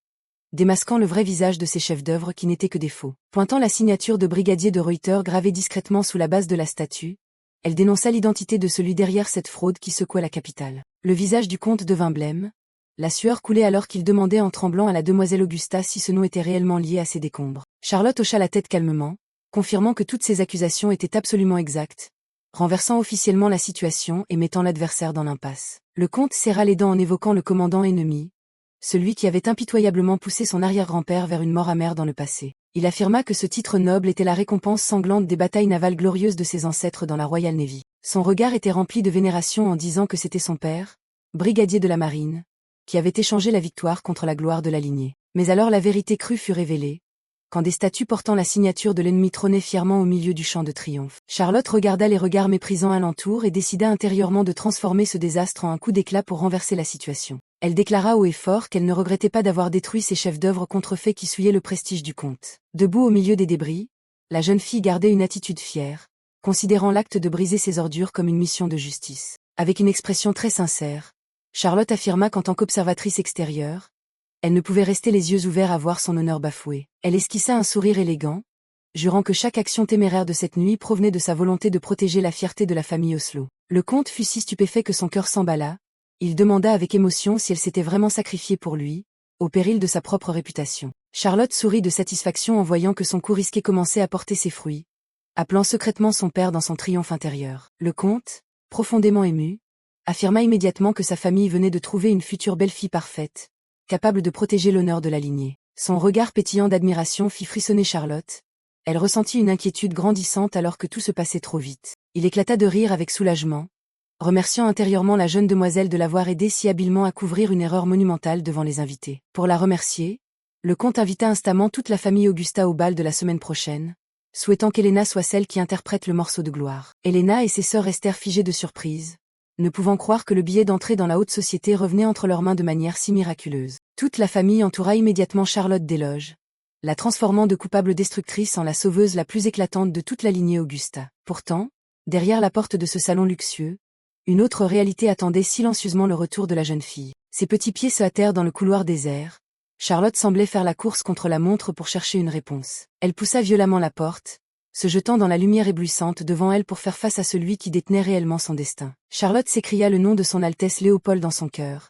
démasquant le vrai visage de ces chefs d'œuvre qui n'étaient que des faux. Pointant la signature de brigadier de Ruyter gravée discrètement sous la base de la statue, elle dénonça l'identité de celui derrière cette fraude qui secouait la capitale. Le visage du comte devint blême, la sueur coulait alors qu'il demandait en tremblant à la demoiselle Augusta si ce nom était réellement lié à ces décombres. Charlotte hocha la tête calmement, confirmant que toutes ces accusations étaient absolument exactes, renversant officiellement la situation et mettant l'adversaire dans l'impasse. Le comte serra les dents en évoquant le commandant ennemi, celui qui avait impitoyablement poussé son arrière-grand-père vers une mort amère dans le passé. Il affirma que ce titre noble était la récompense sanglante des batailles navales glorieuses de ses ancêtres dans la Royal Navy. Son regard était rempli de vénération en disant que c'était son père, brigadier de la marine, qui avait échangé la victoire contre la gloire de la lignée. Mais alors la vérité crue fut révélée, quand des statues portant la signature de l'ennemi trônaient fièrement au milieu du champ de triomphe. Charlotte regarda les regards méprisants alentour et décida intérieurement de transformer ce désastre en un coup d'éclat pour renverser la situation. Elle déclara haut et fort qu'elle ne regrettait pas d'avoir détruit ces chefs d'œuvre contrefaits qui souillaient le prestige du comte. Debout au milieu des débris, la jeune fille gardait une attitude fière, considérant l'acte de briser ces ordures comme une mission de justice. Avec une expression très sincère, Charlotte affirma qu'en tant qu'observatrice extérieure, elle ne pouvait rester les yeux ouverts à voir son honneur bafoué. Elle esquissa un sourire élégant, jurant que chaque action téméraire de cette nuit provenait de sa volonté de protéger la fierté de la famille Oslo. Le comte fut si stupéfait que son cœur s'emballa. Il demanda avec émotion si elle s'était vraiment sacrifiée pour lui, au péril de sa propre réputation. Charlotte sourit de satisfaction en voyant que son coup risqué commençait à porter ses fruits, appelant secrètement son père dans son triomphe intérieur. Le comte, profondément ému, affirma immédiatement que sa famille venait de trouver une future belle-fille parfaite, capable de protéger l'honneur de la lignée. Son regard pétillant d'admiration fit frissonner Charlotte. Elle ressentit une inquiétude grandissante alors que tout se passait trop vite. Il éclata de rire avec soulagement, remerciant intérieurement la jeune demoiselle de l'avoir aidé si habilement à couvrir une erreur monumentale devant les invités. Pour la remercier, le comte invita instamment toute la famille Augusta au bal de la semaine prochaine, souhaitant qu'Helena soit celle qui interprète le morceau de gloire. Helena et ses sœurs restèrent figées de surprise, ne pouvant croire que le billet d'entrée dans la haute société revenait entre leurs mains de manière si miraculeuse. Toute la famille entoura immédiatement Charlotte des loges, la transformant de coupable destructrice en la sauveuse la plus éclatante de toute la lignée Augusta. Pourtant, derrière la porte de ce salon luxueux, une autre réalité attendait silencieusement le retour de la jeune fille. Ses petits pieds se hâtèrent dans le couloir désert. Charlotte semblait faire la course contre la montre pour chercher une réponse. Elle poussa violemment la porte, se jetant dans la lumière éblouissante devant elle pour faire face à celui qui détenait réellement son destin. Charlotte s'écria le nom de son Altesse Léopold dans son cœur,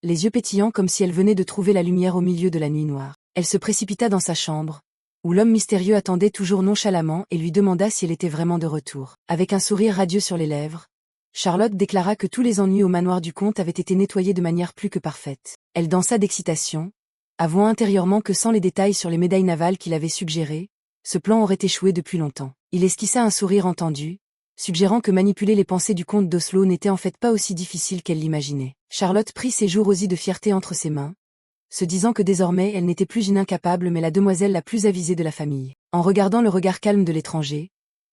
les yeux pétillants comme si elle venait de trouver la lumière au milieu de la nuit noire. Elle se précipita dans sa chambre, où l'homme mystérieux attendait toujours nonchalamment et lui demanda si elle était vraiment de retour. Avec un sourire radieux sur les lèvres, Charlotte déclara que tous les ennuis au manoir du comte avaient été nettoyés de manière plus que parfaite. Elle dansa d'excitation, avouant intérieurement que sans les détails sur les médailles navales qu'il avait suggérées, ce plan aurait échoué depuis longtemps. Il esquissa un sourire entendu, suggérant que manipuler les pensées du comte d'Oslo n'était en fait pas aussi difficile qu'elle l'imaginait. Charlotte prit ses joues rosies de fierté entre ses mains, se disant que désormais elle n'était plus une incapable mais la demoiselle la plus avisée de la famille. En regardant le regard calme de l'étranger,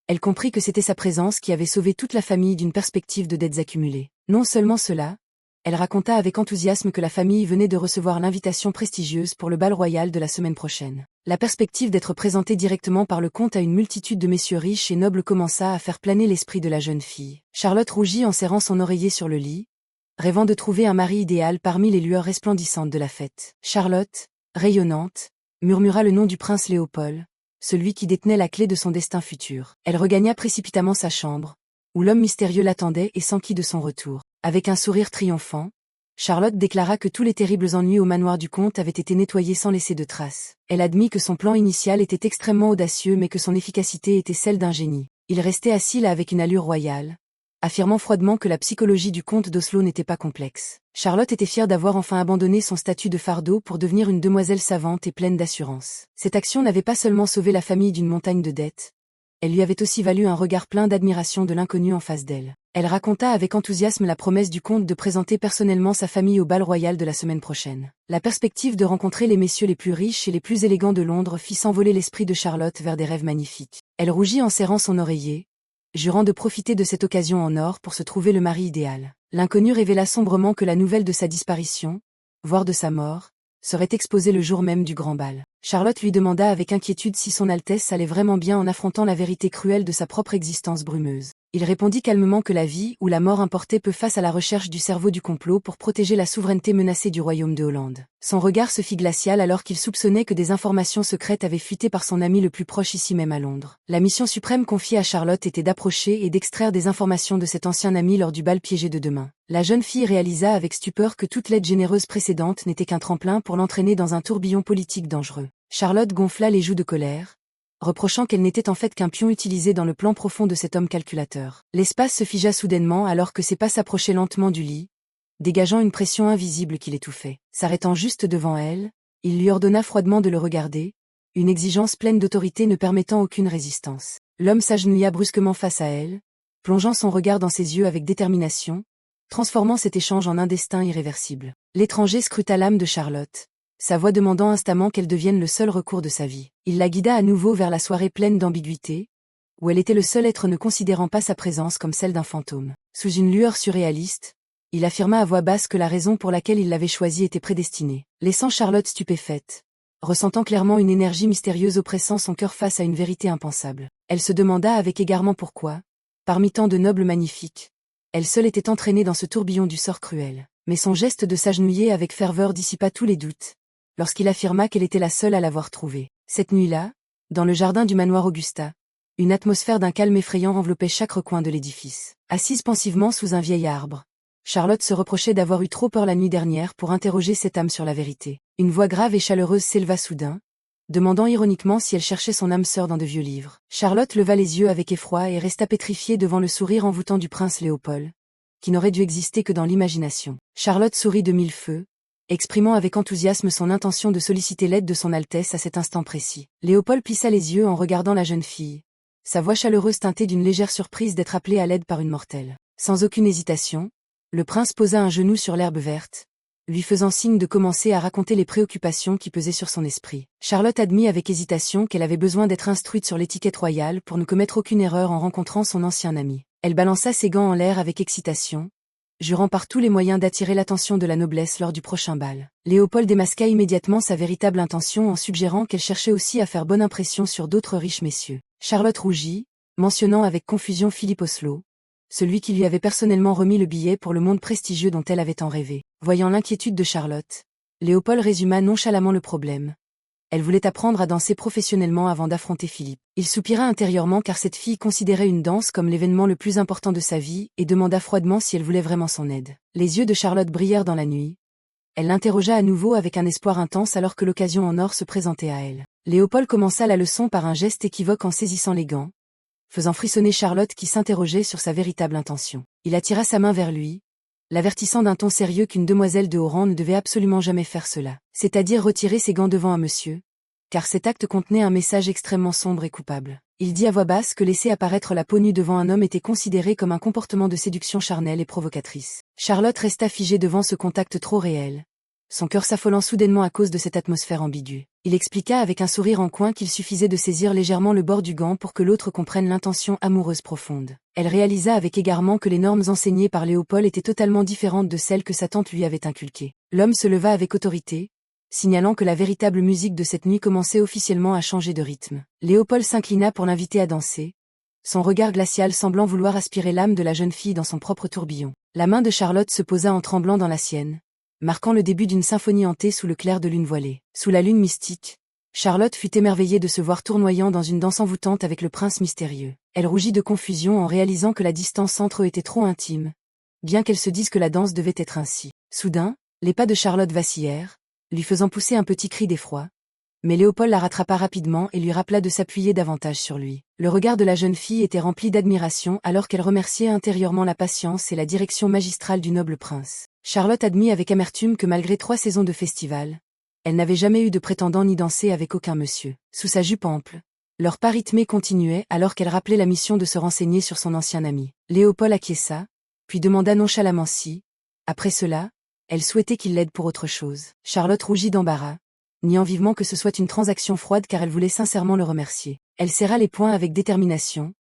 elle comprit que c'était sa présence qui avait sauvé toute la famille d'une perspective de dettes accumulées. Non seulement cela, elle raconta avec enthousiasme que la famille venait de recevoir l'invitation prestigieuse pour le bal royal de la semaine prochaine. La perspective d'être présentée directement par le comte à une multitude de messieurs riches et nobles commença à faire planer l'esprit de la jeune fille. Charlotte rougit en serrant son oreiller sur le lit, rêvant de trouver un mari idéal parmi les lueurs resplendissantes de la fête. Charlotte, rayonnante, murmura le nom du prince Léopold, celui qui détenait la clé de son destin futur. Elle regagna précipitamment sa chambre, où l'homme mystérieux l'attendait et s'enquit de son retour. Avec un sourire triomphant, Charlotte déclara que tous les terribles ennuis au manoir du comte avaient été nettoyés sans laisser de traces. Elle admit que son plan initial était extrêmement audacieux mais que son efficacité était celle d'un génie. Il restait assis là avec une allure royale, affirmant froidement que la psychologie du comte d'Oslo n'était pas complexe. Charlotte était fière d'avoir enfin abandonné son statut de fardeau pour devenir une demoiselle savante et pleine d'assurance. Cette action n'avait pas seulement sauvé la famille d'une montagne de dettes, elle lui avait aussi valu un regard plein d'admiration de l'inconnu en face d'elle. Elle raconta avec enthousiasme la promesse du comte de présenter personnellement sa famille au bal royal de la semaine prochaine. La perspective de rencontrer les messieurs les plus riches et les plus élégants de Londres fit s'envoler l'esprit de Charlotte vers des rêves magnifiques. Elle rougit en serrant son oreiller, jurant de profiter de cette occasion en or pour se trouver le mari idéal. L'inconnu révéla sombrement que la nouvelle de sa disparition, voire de sa mort, serait exposée le jour même du grand bal. Charlotte lui demanda avec inquiétude si son Altesse allait vraiment bien en affrontant la vérité cruelle de sa propre existence brumeuse. Il répondit calmement que la vie ou la mort importait peu face à la recherche du cerveau du complot pour protéger la souveraineté menacée du royaume de Hollande. Son regard se fit glacial alors qu'il soupçonnait que des informations secrètes avaient fuité par son ami le plus proche ici même à Londres. La mission suprême confiée à Charlotte était d'approcher et d'extraire des informations de cet ancien ami lors du bal piégé de demain. La jeune fille réalisa avec stupeur que toute l'aide généreuse précédente n'était qu'un tremplin pour l'entraîner dans un tourbillon politique dangereux. Charlotte gonfla les joues de colère, reprochant qu'elle n'était en fait qu'un pion utilisé dans le plan profond de cet homme calculateur. L'espace se figea soudainement alors que ses pas s'approchaient lentement du lit, dégageant une pression invisible qui l'étouffait. S'arrêtant juste devant elle, il lui ordonna froidement de le regarder, une exigence pleine d'autorité ne permettant aucune résistance. L'homme s'agenouilla brusquement face à elle, plongeant son regard dans ses yeux avec détermination, transformant cet échange en un destin irréversible. L'étranger scruta l'âme de Charlotte, sa voix demandant instamment qu'elle devienne le seul recours de sa vie. Il la guida à nouveau vers la soirée pleine d'ambiguïté, où elle était le seul être ne considérant pas sa présence comme celle d'un fantôme. Sous une lueur surréaliste, il affirma à voix basse que la raison pour laquelle il l'avait choisie était prédestinée, laissant Charlotte stupéfaite, ressentant clairement une énergie mystérieuse oppressant son cœur face à une vérité impensable. Elle se demanda avec égarement pourquoi, parmi tant de nobles magnifiques, elle seule était entraînée dans ce tourbillon du sort cruel. Mais son geste de s'agenouiller avec ferveur dissipa tous les doutes, lorsqu'il affirma qu'elle était la seule à l'avoir trouvé. Cette nuit-là, dans le jardin du manoir Augusta, une atmosphère d'un calme effrayant enveloppait chaque recoin de l'édifice. Assise pensivement sous un vieil arbre, Charlotte se reprochait d'avoir eu trop peur la nuit dernière pour interroger cette âme sur la vérité. Une voix grave et chaleureuse s'éleva soudain, demandant ironiquement si elle cherchait son âme sœur dans de vieux livres. Charlotte leva les yeux avec effroi et resta pétrifiée devant le sourire envoûtant du prince Léopold, qui n'aurait dû exister que dans l'imagination. Charlotte sourit de mille feux, exprimant avec enthousiasme son intention de solliciter l'aide de son Altesse à cet instant précis. Léopold plissa les yeux en regardant la jeune fille, sa voix chaleureuse teintée d'une légère surprise d'être appelée à l'aide par une mortelle. Sans aucune hésitation, le prince posa un genou sur l'herbe verte, lui faisant signe de commencer à raconter les préoccupations qui pesaient sur son esprit. Charlotte admit avec hésitation qu'elle avait besoin d'être instruite sur l'étiquette royale pour ne commettre aucune erreur en rencontrant son ancien ami. Elle balança ses gants en l'air avec excitation, jurant par tous les moyens d'attirer l'attention de la noblesse lors du prochain bal. Léopold démasqua immédiatement sa véritable intention en suggérant qu'elle cherchait aussi à faire bonne impression sur d'autres riches messieurs. Charlotte rougit, mentionnant avec confusion Philippe Oslo, celui qui lui avait personnellement remis le billet pour le monde prestigieux dont elle avait tant rêvé. Voyant l'inquiétude de Charlotte, Léopold résuma nonchalamment le problème. Elle voulait apprendre à danser professionnellement avant d'affronter Philippe. Il soupira intérieurement car cette fille considérait une danse comme l'événement le plus important de sa vie et demanda froidement si elle voulait vraiment son aide. Les yeux de Charlotte brillèrent dans la nuit. Elle l'interrogea à nouveau avec un espoir intense alors que l'occasion en or se présentait à elle. Léopold commença la leçon par un geste équivoque en saisissant les gants, faisant frissonner Charlotte qui s'interrogeait sur sa véritable intention. Il attira sa main vers lui, l'avertissant d'un ton sérieux qu'une demoiselle de haut rang ne devait absolument jamais faire cela, c'est-à-dire retirer ses gants devant un monsieur, car cet acte contenait un message extrêmement sombre et coupable. Il dit à voix basse que laisser apparaître la peau nue devant un homme était considéré comme un comportement de séduction charnelle et provocatrice. Charlotte resta figée devant ce contact trop réel, son cœur s'affolant soudainement à cause de cette atmosphère ambiguë. Il expliqua avec un sourire en coin qu'il suffisait de saisir légèrement le bord du gant pour que l'autre comprenne l'intention amoureuse profonde. Elle réalisa avec égarement que les normes enseignées par Léopold étaient totalement différentes de celles que sa tante lui avait inculquées. L'homme se leva avec autorité, signalant que la véritable musique de cette nuit commençait officiellement à changer de rythme. Léopold s'inclina pour l'inviter à danser, son regard glacial semblant vouloir aspirer l'âme de la jeune fille dans son propre tourbillon. La main de Charlotte se posa en tremblant dans la sienne, marquant le début d'une symphonie hantée sous le clair de lune voilée. Sous la lune mystique, Charlotte fut émerveillée de se voir tournoyant dans une danse envoûtante avec le prince mystérieux. Elle rougit de confusion en réalisant que la distance entre eux était trop intime, bien qu'elle se dise que la danse devait être ainsi. Soudain, les pas de Charlotte vacillèrent, lui faisant pousser un petit cri d'effroi, mais Léopold la rattrapa rapidement et lui rappela de s'appuyer davantage sur lui. Le regard de la jeune fille était rempli d'admiration alors qu'elle remerciait intérieurement la patience et la direction magistrale du noble prince. Charlotte admit avec amertume que malgré 3 saisons de festival, elle n'avait jamais eu de prétendant ni dansé avec aucun monsieur. Sous sa jupe ample, leur pas rythmé continuait alors qu'elle rappelait la mission de se renseigner sur son ancien ami. Léopold acquiesça, puis demanda nonchalamment si, après cela, elle souhaitait qu'il l'aide pour autre chose. Charlotte rougit d'embarras, niant vivement que ce soit une transaction froide car elle voulait sincèrement le remercier. Elle serra les poings avec détermination,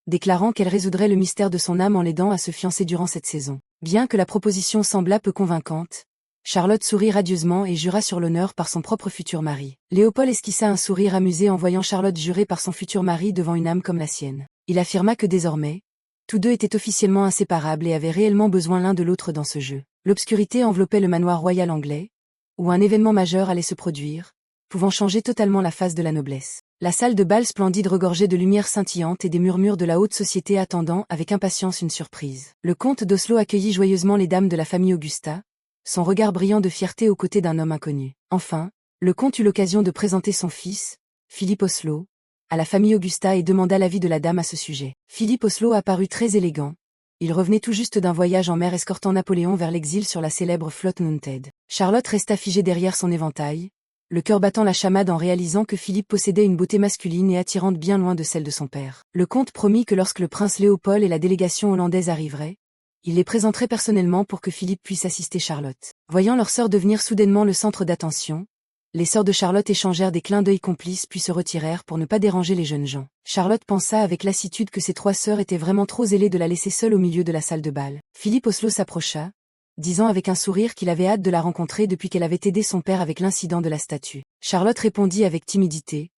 déclarant qu'elle résoudrait le mystère de son âme en l'aidant à se fiancer durant cette saison. Bien que la proposition semblât peu convaincante, Charlotte sourit radieusement et jura sur l'honneur par son propre futur mari. Léopold esquissa un sourire amusé en voyant Charlotte jurer par son futur mari devant une âme comme la sienne. Il affirma que désormais, tous deux étaient officiellement inséparables et avaient réellement besoin l'un de l'autre dans ce jeu. L'obscurité enveloppait le manoir royal anglais, où un événement majeur allait se produire, pouvant changer totalement la face de la noblesse. La salle de bal splendide regorgeait de lumières scintillantes et des murmures de la haute société attendant avec impatience une surprise. Le comte d'Oslo accueillit joyeusement les dames de la famille Augusta, son regard brillant de fierté aux côtés d'un homme inconnu. Enfin, le comte eut l'occasion de présenter son fils, Philippe Oslo, à la famille Augusta et demanda l'avis de la dame à ce sujet. Philippe Oslo apparut très élégant. Il revenait tout juste d'un voyage en mer escortant Napoléon vers l'exil sur la célèbre flotte Mounted. Charlotte resta figée derrière son éventail, le cœur battant la chamade en réalisant que Philippe possédait une beauté masculine et attirante bien loin de celle de son père. Le comte promit que lorsque le prince Léopold et la délégation hollandaise arriveraient, il les présenterait personnellement pour que Philippe puisse assister Charlotte. Voyant leur sœur devenir soudainement le centre d'attention, les sœurs de Charlotte échangèrent des clins d'œil complices puis se retirèrent pour ne pas déranger les jeunes gens. Charlotte pensa avec lassitude que ses 3 sœurs étaient vraiment trop zélées de la laisser seule au milieu de la salle de bal. Philippe Oslo s'approcha, disant avec un sourire qu'il avait hâte de la rencontrer depuis qu'elle avait aidé son père avec l'incident de la statue. Charlotte répondit avec timidité,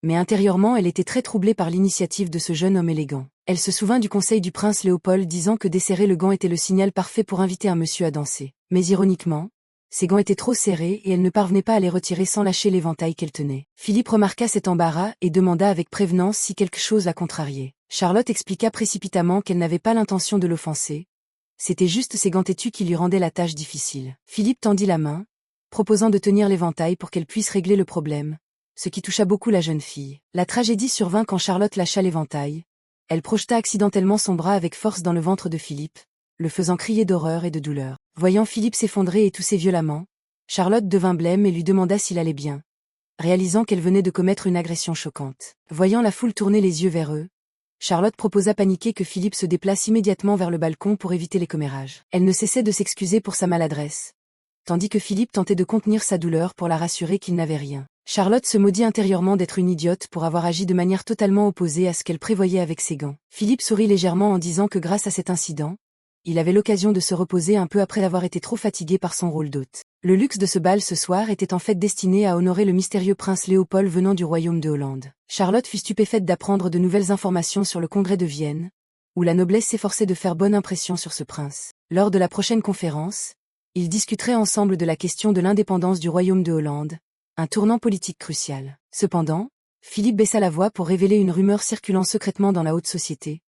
mais intérieurement elle était très troublée par l'initiative de ce jeune homme élégant. Elle se souvint du conseil du prince Léopold disant que desserrer le gant était le signal parfait pour inviter un monsieur à danser. Mais ironiquement, ses gants étaient trop serrés et elle ne parvenait pas à les retirer sans lâcher l'éventail qu'elle tenait. Philippe remarqua cet embarras et demanda avec prévenance si quelque chose la contrariait. Charlotte expliqua précipitamment qu'elle n'avait pas l'intention de l'offenser. C'était juste ses gants têtus qui lui rendaient la tâche difficile. Philippe tendit la main, proposant de tenir l'éventail pour qu'elle puisse régler le problème, ce qui toucha beaucoup la jeune fille. La tragédie survint quand Charlotte lâcha l'éventail. Elle projeta accidentellement son bras avec force dans le ventre de Philippe, le faisant crier d'horreur et de douleur. Voyant Philippe s'effondrer et tousser violemment, Charlotte devint blême et lui demanda s'il allait bien, réalisant qu'elle venait de commettre une agression choquante. Voyant la foule tourner les yeux vers eux, Charlotte proposa paniquée que Philippe se déplace immédiatement vers le balcon pour éviter les commérages. Elle ne cessait de s'excuser pour sa maladresse, tandis que Philippe tentait de contenir sa douleur pour la rassurer qu'il n'avait rien. Charlotte se maudit intérieurement d'être une idiote pour avoir agi de manière totalement opposée à ce qu'elle prévoyait avec ses gants. Philippe sourit légèrement en disant que grâce à cet incident, Il avait l'occasion de se reposer un peu après avoir été trop fatigué par son rôle d'hôte. Le luxe de ce bal ce soir était en fait destiné à honorer le mystérieux prince Léopold venant du royaume de Hollande. Charlotte fut stupéfaite d'apprendre de nouvelles informations sur le congrès de Vienne, où la noblesse s'efforçait de faire bonne impression sur ce prince. Lors de la prochaine conférence, ils discuteraient ensemble de la question de l'indépendance du royaume de Hollande, un tournant politique crucial. Cependant, Philippe baissa la voix pour révéler une rumeur circulant secrètement dans la haute société.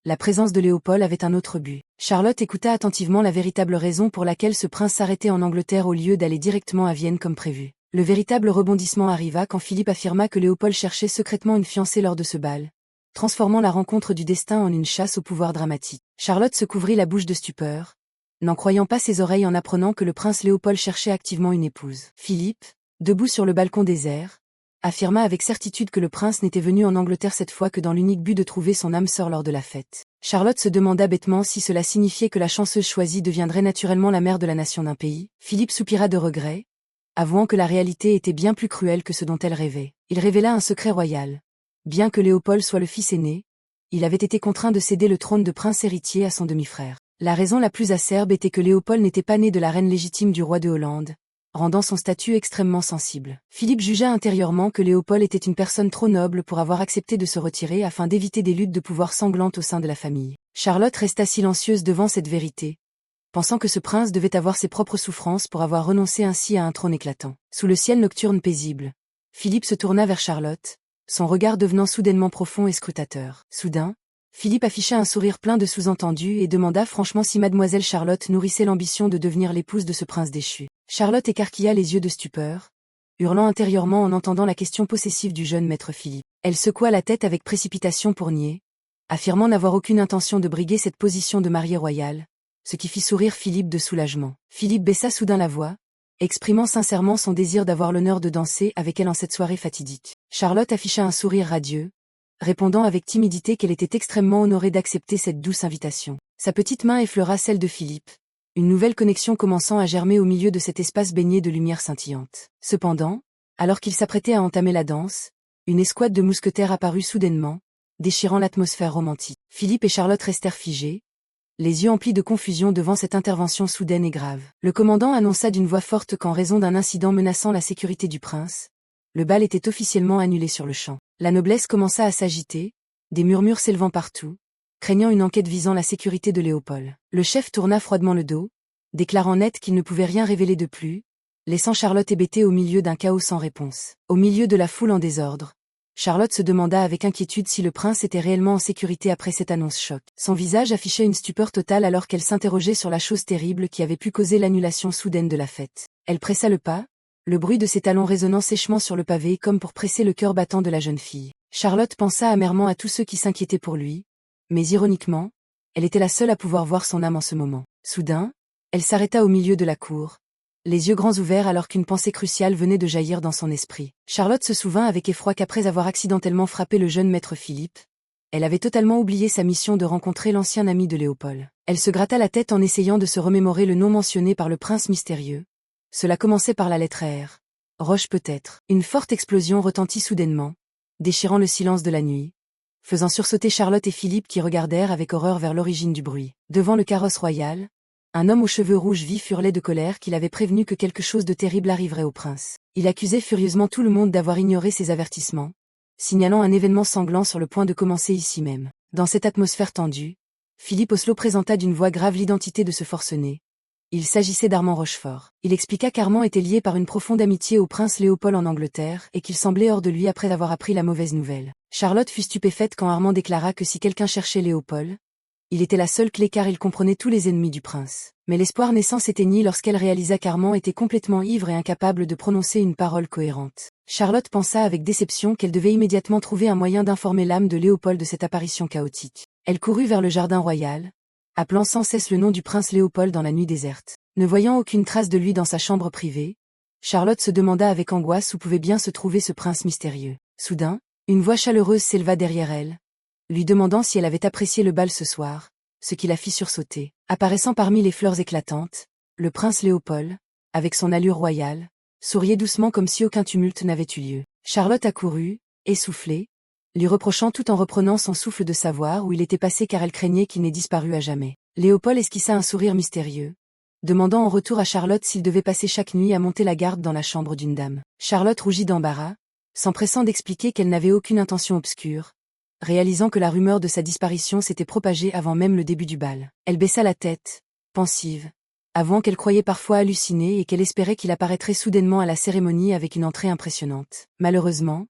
La présence de Léopold avait un autre but. Charlotte écouta attentivement la véritable raison pour laquelle ce prince s'arrêtait en Angleterre au lieu d'aller directement à Vienne comme prévu. Le véritable rebondissement arriva quand Philippe affirma que Léopold cherchait secrètement une fiancée lors de ce bal, transformant la rencontre du destin en une chasse au pouvoir dramatique. Charlotte se couvrit la bouche de stupeur, n'en croyant pas ses oreilles en apprenant que le prince Léopold cherchait activement une épouse. Philippe, debout sur le balcon désert, affirma avec certitude que le prince n'était venu en Angleterre cette fois que dans l'unique but de trouver son âme sœur lors de la fête. Charlotte se demanda bêtement si cela signifiait que la chanceuse choisie deviendrait naturellement la mère de la nation d'un pays. Philippe soupira de regret, avouant que la réalité était bien plus cruelle que ce dont elle rêvait. Il révéla un secret royal. Bien que Léopold soit le fils aîné, il avait été contraint de céder le trône de prince héritier à son demi-frère. La raison la plus acerbe était que Léopold n'était pas né de la reine légitime du roi de Hollande, rendant son statut extrêmement sensible. Philippe jugea intérieurement que Léopold était une personne trop noble pour avoir accepté de se retirer afin d'éviter des luttes de pouvoir sanglantes au sein de la famille. Charlotte resta silencieuse devant cette vérité, pensant que ce prince devait avoir ses propres souffrances pour avoir renoncé ainsi à un trône éclatant. Sous le ciel nocturne paisible, Philippe se tourna vers Charlotte, son regard devenant soudainement profond et scrutateur. Soudain, Philippe afficha un sourire plein de sous-entendus et demanda franchement si mademoiselle Charlotte nourrissait l'ambition de devenir l'épouse de ce prince déchu. Charlotte écarquilla les yeux de stupeur, hurlant intérieurement en entendant la question possessive du jeune maître Philippe. Elle secoua la tête avec précipitation pour nier, affirmant n'avoir aucune intention de briguer cette position de mariée royale, ce qui fit sourire Philippe de soulagement. Philippe baissa soudain la voix, exprimant sincèrement son désir d'avoir l'honneur de danser avec elle en cette soirée fatidique. Charlotte afficha un sourire radieux, répondant avec timidité qu'elle était extrêmement honorée d'accepter cette douce invitation. Sa petite main effleura celle de Philippe, une nouvelle connexion commençant à germer au milieu de cet espace baigné de lumière scintillante. Cependant, alors qu'il s'apprêtait à entamer la danse, une escouade de mousquetaires apparut soudainement, déchirant l'atmosphère romantique. Philippe et Charlotte restèrent figés, les yeux emplis de confusion devant cette intervention soudaine et grave. Le commandant annonça d'une voix forte qu'en raison d'un incident menaçant la sécurité du prince, le bal était officiellement annulé sur le champ. La noblesse commença à s'agiter, des murmures s'élevant partout, craignant une enquête visant la sécurité de Léopold. Le chef tourna froidement le dos, déclarant net qu'il ne pouvait rien révéler de plus, laissant Charlotte hébétée au milieu d'un chaos sans réponse. Au milieu de la foule en désordre, Charlotte se demanda avec inquiétude si le prince était réellement en sécurité après cette annonce choc. Son visage affichait une stupeur totale alors qu'elle s'interrogeait sur la chose terrible qui avait pu causer l'annulation soudaine de la fête. Elle pressa le pas, le bruit de ses talons résonnant sèchement sur le pavé comme pour presser le cœur battant de la jeune fille. Charlotte pensa amèrement à tous ceux qui s'inquiétaient pour lui, mais ironiquement, elle était la seule à pouvoir voir son âme en ce moment. Soudain, elle s'arrêta au milieu de la cour, les yeux grands ouverts alors qu'une pensée cruciale venait de jaillir dans son esprit. Charlotte se souvint avec effroi qu'après avoir accidentellement frappé le jeune maître Philippe, elle avait totalement oublié sa mission de rencontrer l'ancien ami de Léopold. Elle se gratta la tête en essayant de se remémorer le nom mentionné par le prince mystérieux. Cela commençait par la lettre R. Roche peut-être. Une forte explosion retentit soudainement, déchirant le silence de la nuit, faisant sursauter Charlotte et Philippe qui regardèrent avec horreur vers l'origine du bruit. Devant le carrosse royal, un homme aux cheveux rouges vifs hurlait de colère qu'il avait prévenu que quelque chose de terrible arriverait au prince. Il accusait furieusement tout le monde d'avoir ignoré ses avertissements, signalant un événement sanglant sur le point de commencer ici même. Dans cette atmosphère tendue, Philippe Oslo présenta d'une voix grave l'identité de ce forcené. Il s'agissait d'Armand Rochefort. Il expliqua qu'Armand était lié par une profonde amitié au prince Léopold en Angleterre et qu'il semblait hors de lui après avoir appris la mauvaise nouvelle. Charlotte fut stupéfaite quand Armand déclara que si quelqu'un cherchait Léopold, il était la seule clé car il comprenait tous les ennemis du prince. Mais l'espoir naissant s'éteignit lorsqu'elle réalisa qu'Armand était complètement ivre et incapable de prononcer une parole cohérente. Charlotte pensa avec déception qu'elle devait immédiatement trouver un moyen d'informer l'âme de Léopold de cette apparition chaotique. Elle courut vers le jardin royal, appelant sans cesse le nom du prince Léopold dans la nuit déserte. Ne voyant aucune trace de lui dans sa chambre privée, Charlotte se demanda avec angoisse où pouvait bien se trouver ce prince mystérieux. Soudain, une voix chaleureuse s'éleva derrière elle, lui demandant si elle avait apprécié le bal ce soir, ce qui la fit sursauter. Apparaissant parmi les fleurs éclatantes, le prince Léopold, avec son allure royale, souriait doucement comme si aucun tumulte n'avait eu lieu. Charlotte accourut, essoufflée, lui reprochant tout en reprenant son souffle de savoir où il était passé car elle craignait qu'il n'ait disparu à jamais. Léopold esquissa un sourire mystérieux, demandant en retour à Charlotte s'il devait passer chaque nuit à monter la garde dans la chambre d'une dame. Charlotte rougit d'embarras, s'empressant d'expliquer qu'elle n'avait aucune intention obscure, réalisant que la rumeur de sa disparition s'était propagée avant même le début du bal. Elle baissa la tête, pensive, avouant qu'elle croyait parfois halluciner et qu'elle espérait qu'il apparaîtrait soudainement à la cérémonie avec une entrée impressionnante. Malheureusement,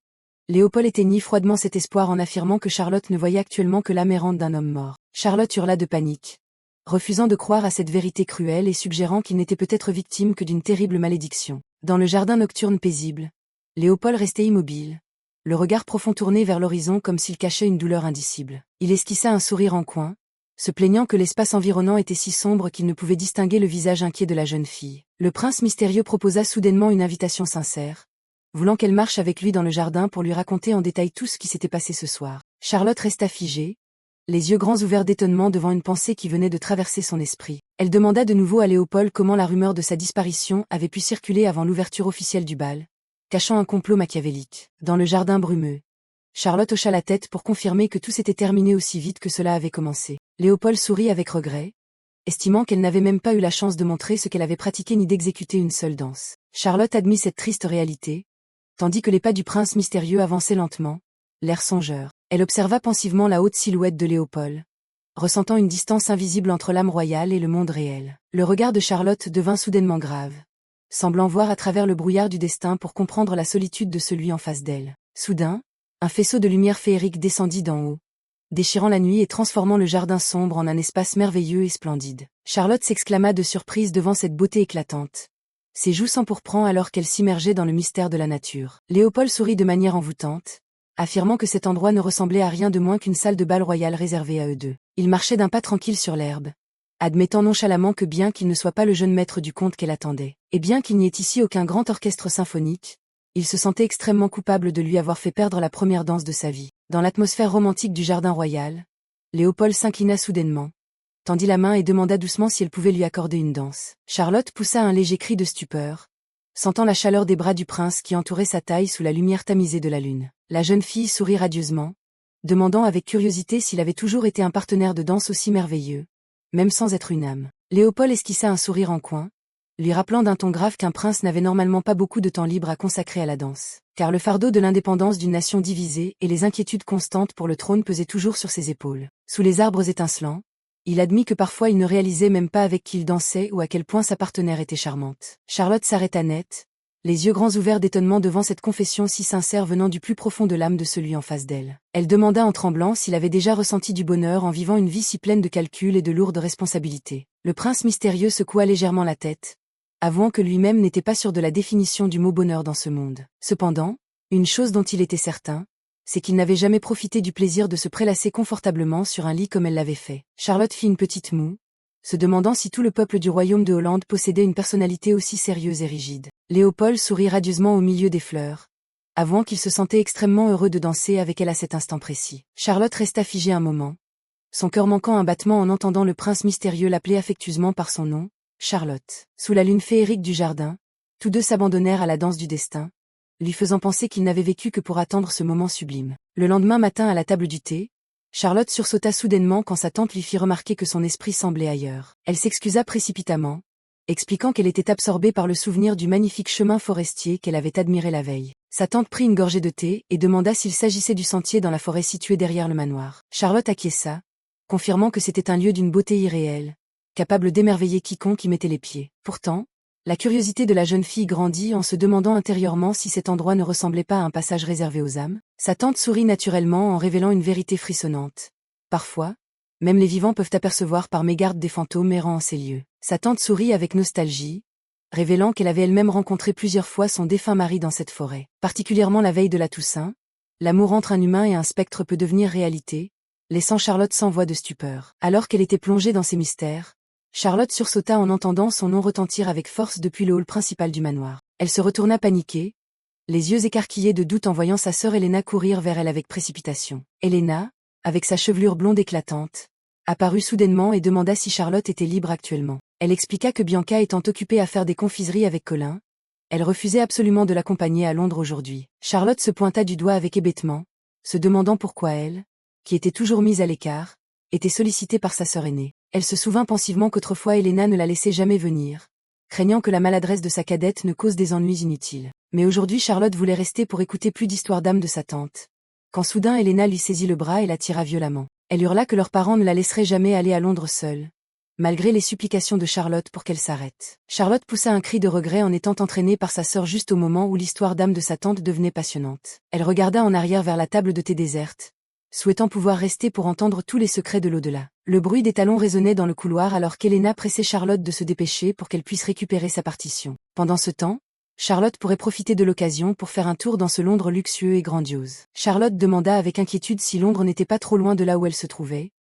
Léopold éteignit froidement cet espoir en affirmant que Charlotte ne voyait actuellement que l'âme errante d'un homme mort. Charlotte hurla de panique, refusant de croire à cette vérité cruelle et suggérant qu'il n'était peut-être victime que d'une terrible malédiction. Dans le jardin nocturne paisible, Léopold restait immobile, le regard profond tourné vers l'horizon comme s'il cachait une douleur indicible. Il esquissa un sourire en coin, se plaignant que l'espace environnant était si sombre qu'il ne pouvait distinguer le visage inquiet de la jeune fille. Le prince mystérieux proposa soudainement une invitation sincère, voulant qu'elle marche avec lui dans le jardin pour lui raconter en détail tout ce qui s'était passé ce soir. Charlotte resta figée, les yeux grands ouverts d'étonnement devant une pensée qui venait de traverser son esprit. Elle demanda de nouveau à Léopold comment la rumeur de sa disparition avait pu circuler avant l'ouverture officielle du bal, cachant un complot machiavélique. Dans le jardin brumeux, Charlotte hocha la tête pour confirmer que tout s'était terminé aussi vite que cela avait commencé. Léopold sourit avec regret, estimant qu'elle n'avait même pas eu la chance de montrer ce qu'elle avait pratiqué ni d'exécuter une seule danse. Charlotte admit cette triste réalité, tandis que les pas du prince mystérieux avançaient lentement, l'air songeur. Elle observa pensivement la haute silhouette de Léopold, ressentant une distance invisible entre l'âme royale et le monde réel. Le regard de Charlotte devint soudainement grave, semblant voir à travers le brouillard du destin pour comprendre la solitude de celui en face d'elle. Soudain, un faisceau de lumière féerique descendit d'en haut, déchirant la nuit et transformant le jardin sombre en un espace merveilleux et splendide. Charlotte s'exclama de surprise devant cette beauté éclatante, ses joues s'empourprant alors qu'elle s'immergeait dans le mystère de la nature. Léopold sourit de manière envoûtante, affirmant que cet endroit ne ressemblait à rien de moins qu'une salle de bal royale réservée à eux deux. Il marchait d'un pas tranquille sur l'herbe, admettant nonchalamment que bien qu'il ne soit pas le jeune maître du conte qu'elle attendait, et bien qu'il n'y ait ici aucun grand orchestre symphonique, il se sentait extrêmement coupable de lui avoir fait perdre la première danse de sa vie. Dans l'atmosphère romantique du jardin royal, Léopold s'inclina soudainement, tendit la main et demanda doucement si elle pouvait lui accorder une danse. Charlotte poussa un léger cri de stupeur, sentant la chaleur des bras du prince qui entourait sa taille sous la lumière tamisée de la lune. La jeune fille sourit radieusement, demandant avec curiosité s'il avait toujours été un partenaire de danse aussi merveilleux, même sans être une âme. Léopold esquissa un sourire en coin, lui rappelant d'un ton grave qu'un prince n'avait normalement pas beaucoup de temps libre à consacrer à la danse, car le fardeau de l'indépendance d'une nation divisée et les inquiétudes constantes pour le trône pesaient toujours sur ses épaules. Sous les arbres étincelants, il admit que parfois il ne réalisait même pas avec qui il dansait ou à quel point sa partenaire était charmante. Charlotte s'arrêta net, les yeux grands ouverts d'étonnement devant cette confession si sincère venant du plus profond de l'âme de celui en face d'elle. Elle demanda en tremblant s'il avait déjà ressenti du bonheur en vivant une vie si pleine de calculs et de lourdes responsabilités. Le prince mystérieux secoua légèrement la tête, avouant que lui-même n'était pas sûr de la définition du mot bonheur dans ce monde. Cependant, une chose dont il était certain, c'est qu'il n'avait jamais profité du plaisir de se prélasser confortablement sur un lit comme elle l'avait fait. Charlotte fit une petite moue, se demandant si tout le peuple du royaume de Hollande possédait une personnalité aussi sérieuse et rigide. Léopold sourit radieusement au milieu des fleurs, avouant qu'il se sentait extrêmement heureux de danser avec elle à cet instant précis. Charlotte resta figée un moment, son cœur manquant un battement en entendant le prince mystérieux l'appeler affectueusement par son nom, Charlotte. Sous la lune féerique du jardin, tous deux s'abandonnèrent à la danse du destin, lui faisant penser qu'ils n'avaient vécu que pour attendre ce moment sublime. Le lendemain matin à la table du thé, Charlotte sursauta soudainement quand sa tante lui fit remarquer que son esprit semblait ailleurs. Elle s'excusa précipitamment, expliquant qu'elle était absorbée par le souvenir du magnifique chemin forestier qu'elle avait admiré la veille. Sa tante prit une gorgée de thé et demanda s'il s'agissait du sentier dans la forêt située derrière le manoir. Charlotte acquiesça, confirmant que c'était un lieu d'une beauté irréelle, capable d'émerveiller quiconque y mettait les pieds. Pourtant, la curiosité de la jeune fille grandit en se demandant intérieurement si cet endroit ne ressemblait pas à un passage réservé aux âmes. Sa tante sourit naturellement en révélant une vérité frissonnante. Parfois, même les vivants peuvent apercevoir par mégarde des fantômes errant en ces lieux. Sa tante sourit avec nostalgie, révélant qu'elle avait elle-même rencontré plusieurs fois son défunt mari dans cette forêt. Particulièrement la veille de la Toussaint, l'amour entre un humain et un spectre peut devenir réalité, laissant Charlotte sans voix de stupeur. Alors qu'elle était plongée dans ces mystères, Charlotte sursauta en entendant son nom retentir avec force depuis le hall principal du manoir. Elle se retourna paniquée, les yeux écarquillés de doute en voyant sa sœur Helena courir vers elle avec précipitation. Helena, avec sa chevelure blonde éclatante, apparut soudainement et demanda si Charlotte était libre actuellement. Elle expliqua que Bianca étant occupée à faire des confiseries avec Colin, elle refusait absolument de l'accompagner à Londres aujourd'hui. Charlotte se pointa du doigt avec hébétement, se demandant pourquoi elle, qui était toujours mise à l'écart, était sollicitée par sa sœur aînée. Elle se souvint pensivement qu'autrefois Helena ne la laissait jamais venir, craignant que la maladresse de sa cadette ne cause des ennuis inutiles. Mais aujourd'hui Charlotte voulait rester pour écouter plus d'histoires d'âme de sa tante. Quand soudain Helena lui saisit le bras et la tira violemment. Elle hurla que leurs parents ne la laisseraient jamais aller à Londres seule, malgré les supplications de Charlotte pour qu'elle s'arrête. Charlotte poussa un cri de regret en étant entraînée par sa sœur juste au moment où l'histoire d'âme de sa tante devenait passionnante. Elle regarda en arrière vers la table de thé déserte, souhaitant pouvoir rester pour entendre tous les secrets de l'au-delà. Le bruit des talons résonnait dans le couloir alors qu'Helena pressait Charlotte de se dépêcher pour qu'elle puisse récupérer sa partition. Pendant ce temps, Charlotte pourrait profiter de l'occasion pour faire un tour dans ce Londres luxueux et grandiose. Charlotte demanda avec inquiétude si Londres n'était pas trop loin de là où elle se trouvait,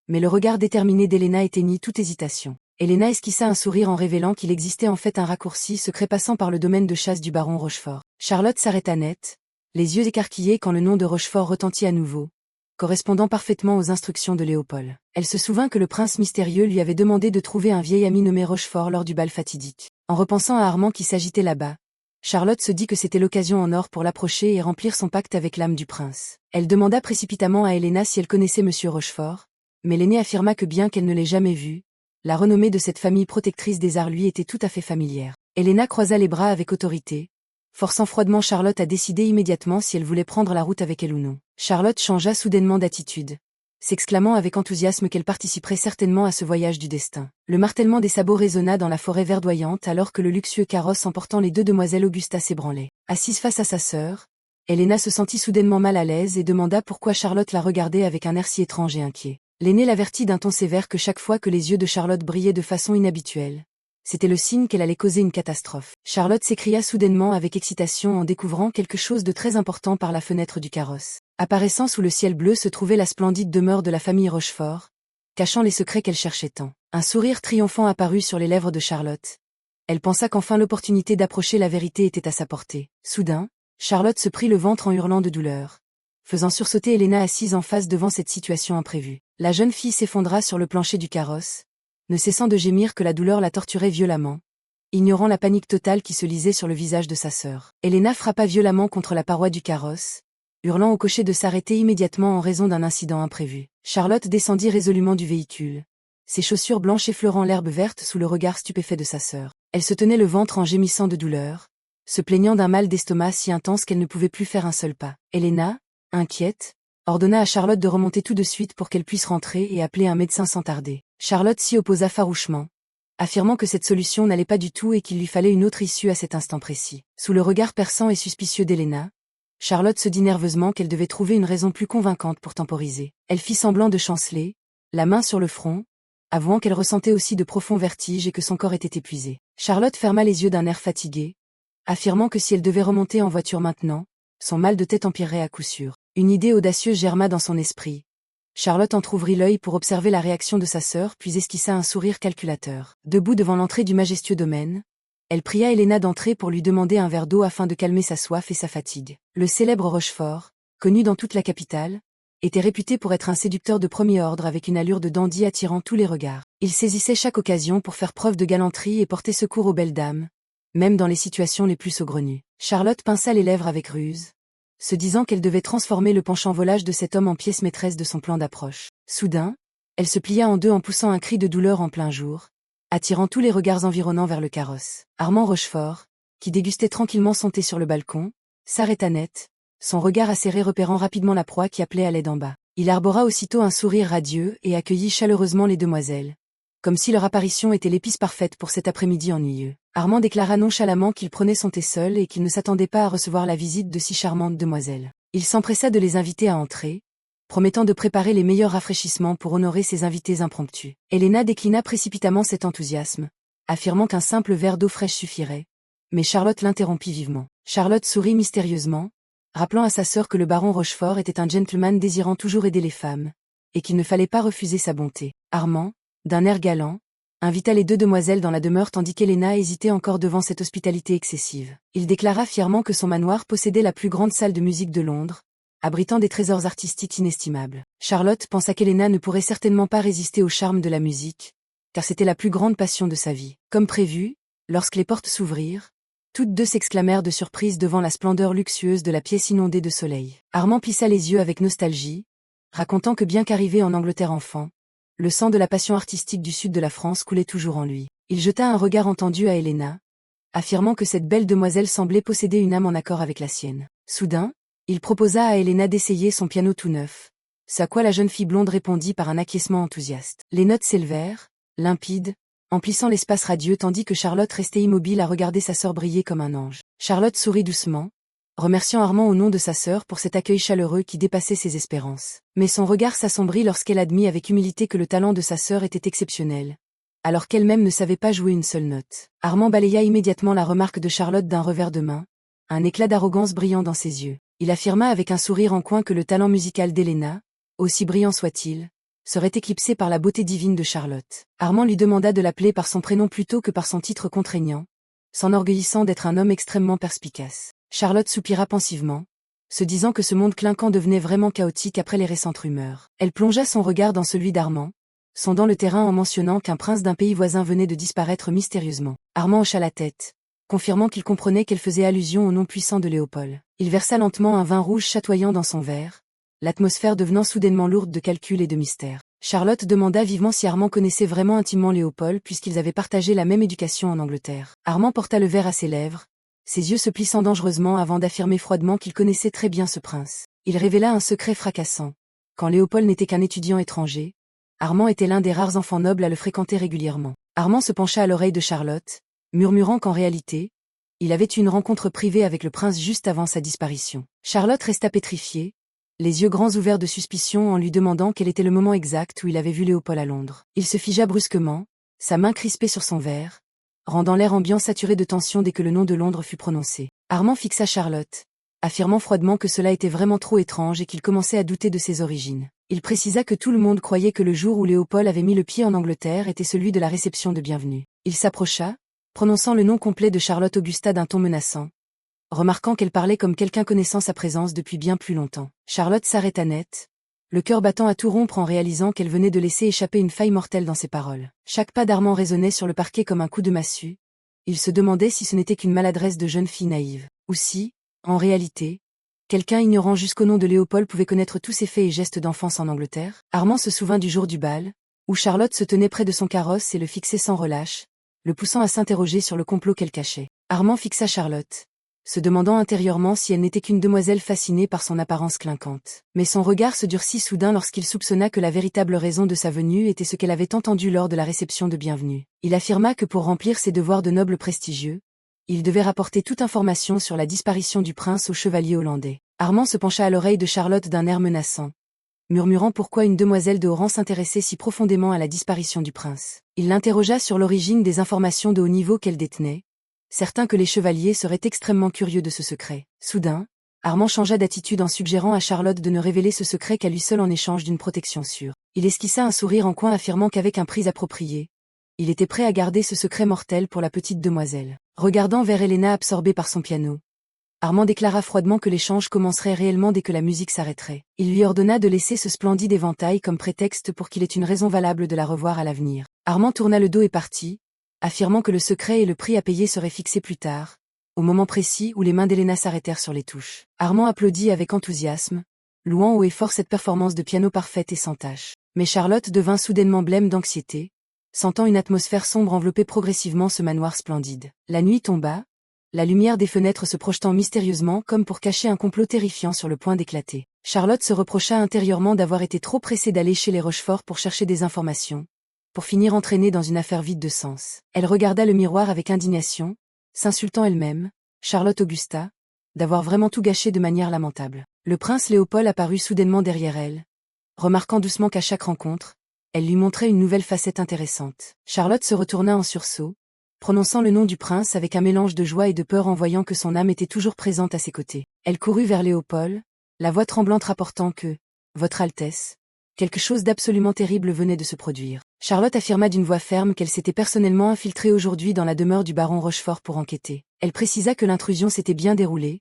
mais le regard déterminé d'Helena éteignit toute hésitation. Helena esquissa un sourire en révélant qu'il existait en fait un raccourci secret passant par le domaine de chasse du baron Rochefort. Charlotte s'arrêta net, les yeux écarquillés quand le nom de Rochefort retentit à nouveau, correspondant parfaitement aux instructions de Léopold. Elle se souvint que le prince mystérieux lui avait demandé de trouver un vieil ami nommé Rochefort lors du bal fatidique. En repensant à Armand qui s'agitait là-bas, Charlotte se dit que c'était l'occasion en or pour l'approcher et remplir son pacte avec l'âme du prince. Elle demanda précipitamment à Helena si elle connaissait monsieur Rochefort, mais l'aînée affirma que bien qu'elle ne l'ait jamais vu, la renommée de cette famille protectrice des arts lui était tout à fait familière. Helena croisa les bras avec autorité, forçant froidement Charlotte à décider immédiatement si elle voulait prendre la route avec elle ou non. Charlotte changea soudainement d'attitude, s'exclamant avec enthousiasme qu'elle participerait certainement à ce voyage du destin. Le martèlement des sabots résonna dans la forêt verdoyante alors que le luxueux carrosse emportant les deux demoiselles Augusta s'ébranlait. Assise face à sa sœur, Helena se sentit soudainement mal à l'aise et demanda pourquoi Charlotte la regardait avec un air si étrange et inquiet. L'aînée l'avertit d'un ton sévère que chaque fois que les yeux de Charlotte brillaient de façon inhabituelle, c'était le signe qu'elle allait causer une catastrophe. Charlotte s'écria soudainement avec excitation en découvrant quelque chose de très important par la fenêtre du carrosse. Apparaissant sous le ciel bleu se trouvait la splendide demeure de la famille Rochefort, cachant les secrets qu'elle cherchait tant. Un sourire triomphant apparut sur les lèvres de Charlotte. Elle pensa qu'enfin l'opportunité d'approcher la vérité était à sa portée. Soudain, Charlotte se prit le ventre en hurlant de douleur, faisant sursauter Helena assise en face devant cette situation imprévue. La jeune fille s'effondra sur le plancher du carrosse, ne cessant de gémir que la douleur la torturait violemment, ignorant la panique totale qui se lisait sur le visage de sa sœur. Helena frappa violemment contre la paroi du carrosse, hurlant au cocher de s'arrêter immédiatement en raison d'un incident imprévu. Charlotte descendit résolument du véhicule, ses chaussures blanches effleurant l'herbe verte sous le regard stupéfait de sa sœur. Elle se tenait le ventre en gémissant de douleur, se plaignant d'un mal d'estomac si intense qu'elle ne pouvait plus faire un seul pas. Helena, inquiète, ordonna à Charlotte de remonter tout de suite pour qu'elle puisse rentrer et appeler un médecin sans tarder. Charlotte s'y opposa farouchement, affirmant que cette solution n'allait pas du tout et qu'il lui fallait une autre issue à cet instant précis. Sous le regard perçant et suspicieux d'Helena, Charlotte se dit nerveusement qu'elle devait trouver une raison plus convaincante pour temporiser. Elle fit semblant de chanceler, la main sur le front, avouant qu'elle ressentait aussi de profonds vertiges et que son corps était épuisé. Charlotte ferma les yeux d'un air fatigué, affirmant que si elle devait remonter en voiture maintenant, son mal de tête empirerait à coup sûr. Une idée audacieuse germa dans son esprit. Charlotte entr'ouvrit l'œil pour observer la réaction de sa sœur puis esquissa un sourire calculateur. Debout devant l'entrée du majestueux domaine, elle pria Helena d'entrer pour lui demander un verre d'eau afin de calmer sa soif et sa fatigue. Le célèbre Rochefort, connu dans toute la capitale, était réputé pour être un séducteur de premier ordre avec une allure de dandy attirant tous les regards. Il saisissait chaque occasion pour faire preuve de galanterie et porter secours aux belles dames, même dans les situations les plus saugrenues. Charlotte pinça les lèvres avec ruse, se disant qu'elle devait transformer le penchant volage de cet homme en pièce maîtresse de son plan d'approche. Soudain, elle se plia en deux en poussant un cri de douleur en plein jour, attirant tous les regards environnants vers le carrosse. Armand Rochefort, qui dégustait tranquillement son thé sur le balcon, s'arrêta net, son regard acéré repérant rapidement la proie qui appelait à l'aide en bas. Il arbora aussitôt un sourire radieux et accueillit chaleureusement les demoiselles, comme si leur apparition était l'épice parfaite pour cet après-midi ennuyeux. Armand déclara nonchalamment qu'il prenait son thé seul et qu'il ne s'attendait pas à recevoir la visite de si charmantes demoiselles. Il s'empressa de les inviter à entrer, promettant de préparer les meilleurs rafraîchissements pour honorer ses invités impromptus. Helena déclina précipitamment cet enthousiasme, affirmant qu'un simple verre d'eau fraîche suffirait, mais Charlotte l'interrompit vivement. Charlotte sourit mystérieusement, rappelant à sa sœur que le baron Rochefort était un gentleman désirant toujours aider les femmes, et qu'il ne fallait pas refuser sa bonté. Armand, d'un air galant, invita les deux demoiselles dans la demeure tandis qu'Helena hésitait encore devant cette hospitalité excessive. Il déclara fièrement que son manoir possédait la plus grande salle de musique de Londres, abritant des trésors artistiques inestimables. Charlotte pensa qu'Helena ne pourrait certainement pas résister au charme de la musique, car c'était la plus grande passion de sa vie. Comme prévu, lorsque les portes s'ouvrirent, toutes deux s'exclamèrent de surprise devant la splendeur luxueuse de la pièce inondée de soleil. Armand plissa les yeux avec nostalgie, racontant que bien qu'arrivé en Angleterre enfant, Le sang de la passion artistique du sud de la France coulait toujours en lui. Il jeta un regard entendu à Helena, affirmant que cette belle demoiselle semblait posséder une âme en accord avec la sienne. Soudain, il proposa à Helena d'essayer son piano tout neuf, ce à quoi la jeune fille blonde répondit par un acquiescement enthousiaste. Les notes s'élevèrent, limpides, emplissant l'espace radieux tandis que Charlotte restait immobile à regarder sa sœur briller comme un ange. Charlotte sourit doucement, remerciant Armand au nom de sa sœur pour cet accueil chaleureux qui dépassait ses espérances. Mais son regard s'assombrit lorsqu'elle admit avec humilité que le talent de sa sœur était exceptionnel, alors qu'elle-même ne savait pas jouer une seule note. Armand balaya immédiatement la remarque de Charlotte d'un revers de main, un éclat d'arrogance brillant dans ses yeux. Il affirma avec un sourire en coin que le talent musical d'Helena, aussi brillant soit-il, serait éclipsé par la beauté divine de Charlotte. Armand lui demanda de l'appeler par son prénom plutôt que par son titre contraignant, s'enorgueillissant d'être un homme extrêmement perspicace. Charlotte soupira pensivement, se disant que ce monde clinquant devenait vraiment chaotique après les récentes rumeurs. Elle plongea son regard dans celui d'Armand, sondant le terrain en mentionnant qu'un prince d'un pays voisin venait de disparaître mystérieusement. Armand hocha la tête, confirmant qu'il comprenait qu'elle faisait allusion au nom puissant de Léopold. Il versa lentement un vin rouge chatoyant dans son verre, l'atmosphère devenant soudainement lourde de calcul et de mystère. Charlotte demanda vivement si Armand connaissait vraiment intimement Léopold puisqu'ils avaient partagé la même éducation en Angleterre. Armand porta le verre à ses lèvres, ses yeux se plissant dangereusement avant d'affirmer froidement qu'il connaissait très bien ce prince. Il révéla un secret fracassant. Quand Léopold n'était qu'un étudiant étranger, Armand était l'un des rares enfants nobles à le fréquenter régulièrement. Armand se pencha à l'oreille de Charlotte, murmurant qu'en réalité, il avait eu une rencontre privée avec le prince juste avant sa disparition. Charlotte resta pétrifiée, les yeux grands ouverts de suspicion en lui demandant quel était le moment exact où il avait vu Léopold à Londres. Il se figea brusquement, sa main crispée sur son verre, rendant l'air ambiant saturé de tension dès que le nom de Londres fut prononcé. Armand fixa Charlotte, affirmant froidement que cela était vraiment trop étrange et qu'il commençait à douter de ses origines. Il précisa que tout le monde croyait que le jour où Léopold avait mis le pied en Angleterre était celui de la réception de bienvenue. Il s'approcha, prononçant le nom complet de Charlotte Augusta d'un ton menaçant, remarquant qu'elle parlait comme quelqu'un connaissant sa présence depuis bien plus longtemps. Charlotte s'arrêta net, le cœur battant à tout rompre en réalisant qu'elle venait de laisser échapper une faille mortelle dans ses paroles. Chaque pas d'Armand résonnait sur le parquet comme un coup de massue. Il se demandait si ce n'était qu'une maladresse de jeune fille naïve, ou si, en réalité, quelqu'un ignorant jusqu'au nom de Léopold pouvait connaître tous ses faits et gestes d'enfance en Angleterre. Armand se souvint du jour du bal, où Charlotte se tenait près de son carrosse et le fixait sans relâche, le poussant à s'interroger sur le complot qu'elle cachait. Armand fixa Charlotte, se demandant intérieurement si elle n'était qu'une demoiselle fascinée par son apparence clinquante. Mais son regard se durcit soudain lorsqu'il soupçonna que la véritable raison de sa venue était ce qu'elle avait entendu lors de la réception de bienvenue. Il affirma que pour remplir ses devoirs de noble prestigieux, il devait rapporter toute information sur la disparition du prince au chevalier hollandais. Armand se pencha à l'oreille de Charlotte d'un air menaçant, murmurant pourquoi une demoiselle de haut rang s'intéressait si profondément à la disparition du prince. Il l'interrogea sur l'origine des informations de haut niveau qu'elle détenait, certain que les chevaliers seraient extrêmement curieux de ce secret. Soudain, Armand changea d'attitude en suggérant à Charlotte de ne révéler ce secret qu'à lui seul en échange d'une protection sûre. Il esquissa un sourire en coin affirmant qu'avec un prix approprié, il était prêt à garder ce secret mortel pour la petite demoiselle. Regardant vers Helena absorbée par son piano, Armand déclara froidement que l'échange commencerait réellement dès que la musique s'arrêterait. Il lui ordonna de laisser ce splendide éventail comme prétexte pour qu'il ait une raison valable de la revoir à l'avenir. Armand tourna le dos et partit, affirmant que le secret et le prix à payer seraient fixés plus tard, au moment précis où les mains d'Helena s'arrêtèrent sur les touches. Armand applaudit avec enthousiasme, louant haut et fort cette performance de piano parfaite et sans tache. Mais Charlotte devint soudainement blême d'anxiété, sentant une atmosphère sombre envelopper progressivement ce manoir splendide. La nuit tomba, la lumière des fenêtres se projetant mystérieusement comme pour cacher un complot terrifiant sur le point d'éclater. Charlotte se reprocha intérieurement d'avoir été trop pressée d'aller chez les Rochefort pour chercher des informations, pour finir entraînée dans une affaire vide de sens. Elle regarda le miroir avec indignation, s'insultant elle-même, Charlotte Augusta, d'avoir vraiment tout gâché de manière lamentable. Le prince Léopold apparut soudainement derrière elle, remarquant doucement qu'à chaque rencontre, elle lui montrait une nouvelle facette intéressante. Charlotte se retourna en sursaut, prononçant le nom du prince avec un mélange de joie et de peur en voyant que son âme était toujours présente à ses côtés. Elle courut vers Léopold, la voix tremblante rapportant que, « Votre Altesse », quelque chose d'absolument terrible venait de se produire. Charlotte affirma d'une voix ferme qu'elle s'était personnellement infiltrée aujourd'hui dans la demeure du baron Rochefort pour enquêter. Elle précisa que l'intrusion s'était bien déroulée,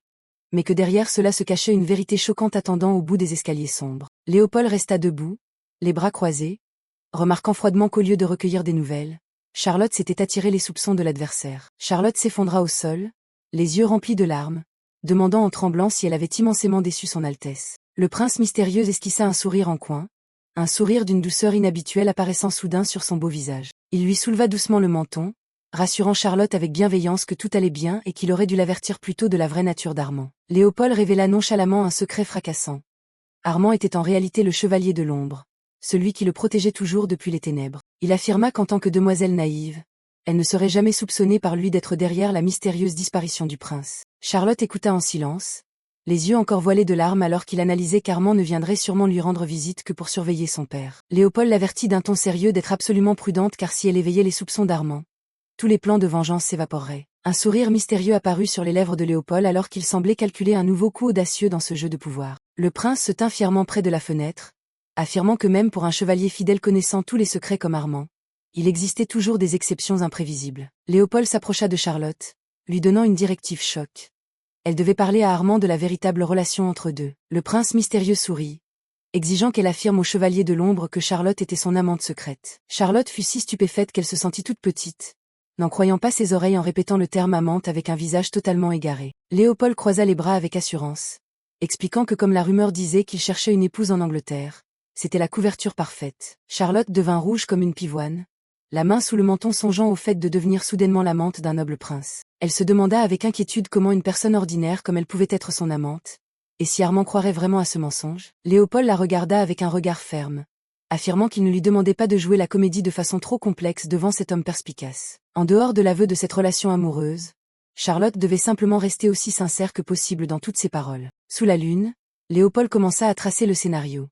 mais que derrière cela se cachait une vérité choquante attendant au bout des escaliers sombres. Léopold resta debout, les bras croisés, remarquant froidement qu'au lieu de recueillir des nouvelles, Charlotte s'était attiré les soupçons de l'adversaire. Charlotte s'effondra au sol, les yeux remplis de larmes, demandant en tremblant si elle avait immensément déçu son Altesse. Le prince mystérieux esquissa un sourire en coin, un sourire d'une douceur inhabituelle apparaissant soudain sur son beau visage. Il lui souleva doucement le menton, rassurant Charlotte avec bienveillance que tout allait bien et qu'il aurait dû l'avertir plus tôt de la vraie nature d'Armand. Léopold révéla nonchalamment un secret fracassant. Armand était en réalité le chevalier de l'ombre, celui qui le protégeait toujours depuis les ténèbres. Il affirma qu'en tant que demoiselle naïve, elle ne serait jamais soupçonnée par lui d'être derrière la mystérieuse disparition du prince. Charlotte écouta en silence, les yeux encore voilés de larmes alors qu'il analysait qu'Armand ne viendrait sûrement lui rendre visite que pour surveiller son père. Léopold l'avertit d'un ton sérieux d'être absolument prudente car si elle éveillait les soupçons d'Armand, tous les plans de vengeance s'évaporeraient. Un sourire mystérieux apparut sur les lèvres de Léopold alors qu'il semblait calculer un nouveau coup audacieux dans ce jeu de pouvoir. Le prince se tint fièrement près de la fenêtre, affirmant que même pour un chevalier fidèle connaissant tous les secrets comme Armand, il existait toujours des exceptions imprévisibles. Léopold s'approcha de Charlotte, lui donnant une directive choc. Elle devait parler à Armand de la véritable relation entre eux deux. Le prince mystérieux sourit, exigeant qu'elle affirme au chevalier de l'ombre que Charlotte était son amante secrète. Charlotte fut si stupéfaite qu'elle se sentit toute petite, n'en croyant pas ses oreilles en répétant le terme amante avec un visage totalement égaré. Léopold croisa les bras avec assurance, expliquant que comme la rumeur disait qu'il cherchait une épouse en Angleterre, c'était la couverture parfaite. Charlotte devint rouge comme une pivoine, la main sous le menton songeant au fait de devenir soudainement l'amante d'un noble prince. Elle se demanda avec inquiétude comment une personne ordinaire comme elle pouvait être son amante, et si Armand croirait vraiment à ce mensonge. Léopold la regarda avec un regard ferme, affirmant qu'il ne lui demandait pas de jouer la comédie de façon trop complexe devant cet homme perspicace. En dehors de l'aveu de cette relation amoureuse, Charlotte devait simplement rester aussi sincère que possible dans toutes ses paroles. Sous la lune, Léopold commença à tracer le scénario.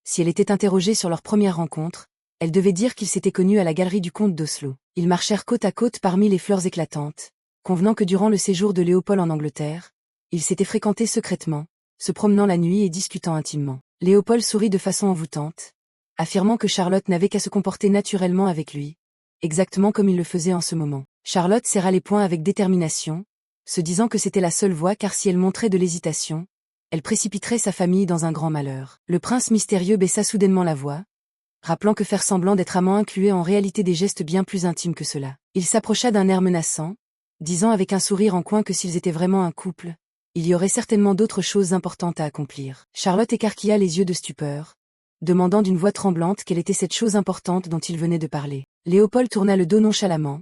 Si elle était interrogée sur leur première rencontre, elle devait dire qu'ils s'étaient connus à la galerie du comte d'Oslo. Ils marchèrent côte à côte parmi les fleurs éclatantes, convenant que durant le séjour de Léopold en Angleterre, ils s'étaient fréquentés secrètement, se promenant la nuit et discutant intimement. Léopold sourit de façon envoûtante, affirmant que Charlotte n'avait qu'à se comporter naturellement avec lui, exactement comme il le faisait en ce moment. Charlotte serra les poings avec détermination, se disant que c'était la seule voie car si elle montrait de l'hésitation, elle précipiterait sa famille dans un grand malheur. Le prince mystérieux baissa soudainement la voix, rappelant que faire semblant d'être amant incluait en réalité des gestes bien plus intimes que cela. Il s'approcha d'un air menaçant, disant avec un sourire en coin que s'ils étaient vraiment un couple, il y aurait certainement d'autres choses importantes à accomplir. Charlotte écarquilla les yeux de stupeur, demandant d'une voix tremblante quelle était cette chose importante dont il venait de parler. Léopold tourna le dos nonchalamment,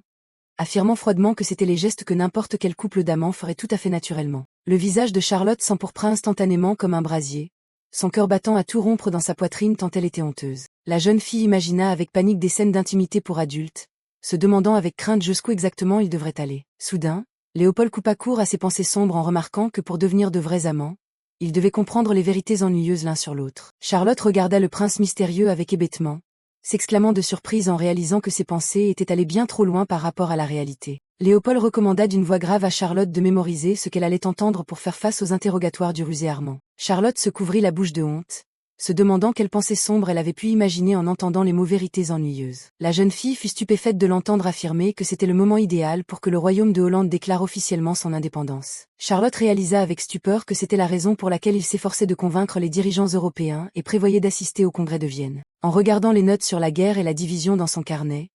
affirmant froidement que c'étaient les gestes que n'importe quel couple d'amants ferait tout à fait naturellement. Le visage de Charlotte s'empourpra instantanément comme un brasier, son cœur battant à tout rompre dans sa poitrine tant elle était honteuse. La jeune fille imagina avec panique des scènes d'intimité pour adultes, se demandant avec crainte jusqu'où exactement ils devraient aller. Soudain, Léopold coupa court à ses pensées sombres en remarquant que pour devenir de vrais amants, ils devaient comprendre les vérités ennuyeuses l'un sur l'autre. Charlotte regarda le prince mystérieux avec hébétement, s'exclamant de surprise en réalisant que ses pensées étaient allées bien trop loin par rapport à la réalité. Léopold recommanda d'une voix grave à Charlotte de mémoriser ce qu'elle allait entendre pour faire face aux interrogatoires du rusé Armand. Charlotte se couvrit la bouche de honte, se demandant quelle pensée sombre elle avait pu imaginer en entendant les mots vérités ennuyeuses. La jeune fille fut stupéfaite de l'entendre affirmer que c'était le moment idéal pour que le royaume de Hollande déclare officiellement son indépendance. Charlotte réalisa avec stupeur que c'était la raison pour laquelle il s'efforçait de convaincre les dirigeants européens et prévoyait d'assister au congrès de Vienne. En regardant les notes sur la guerre et la division dans son carnet,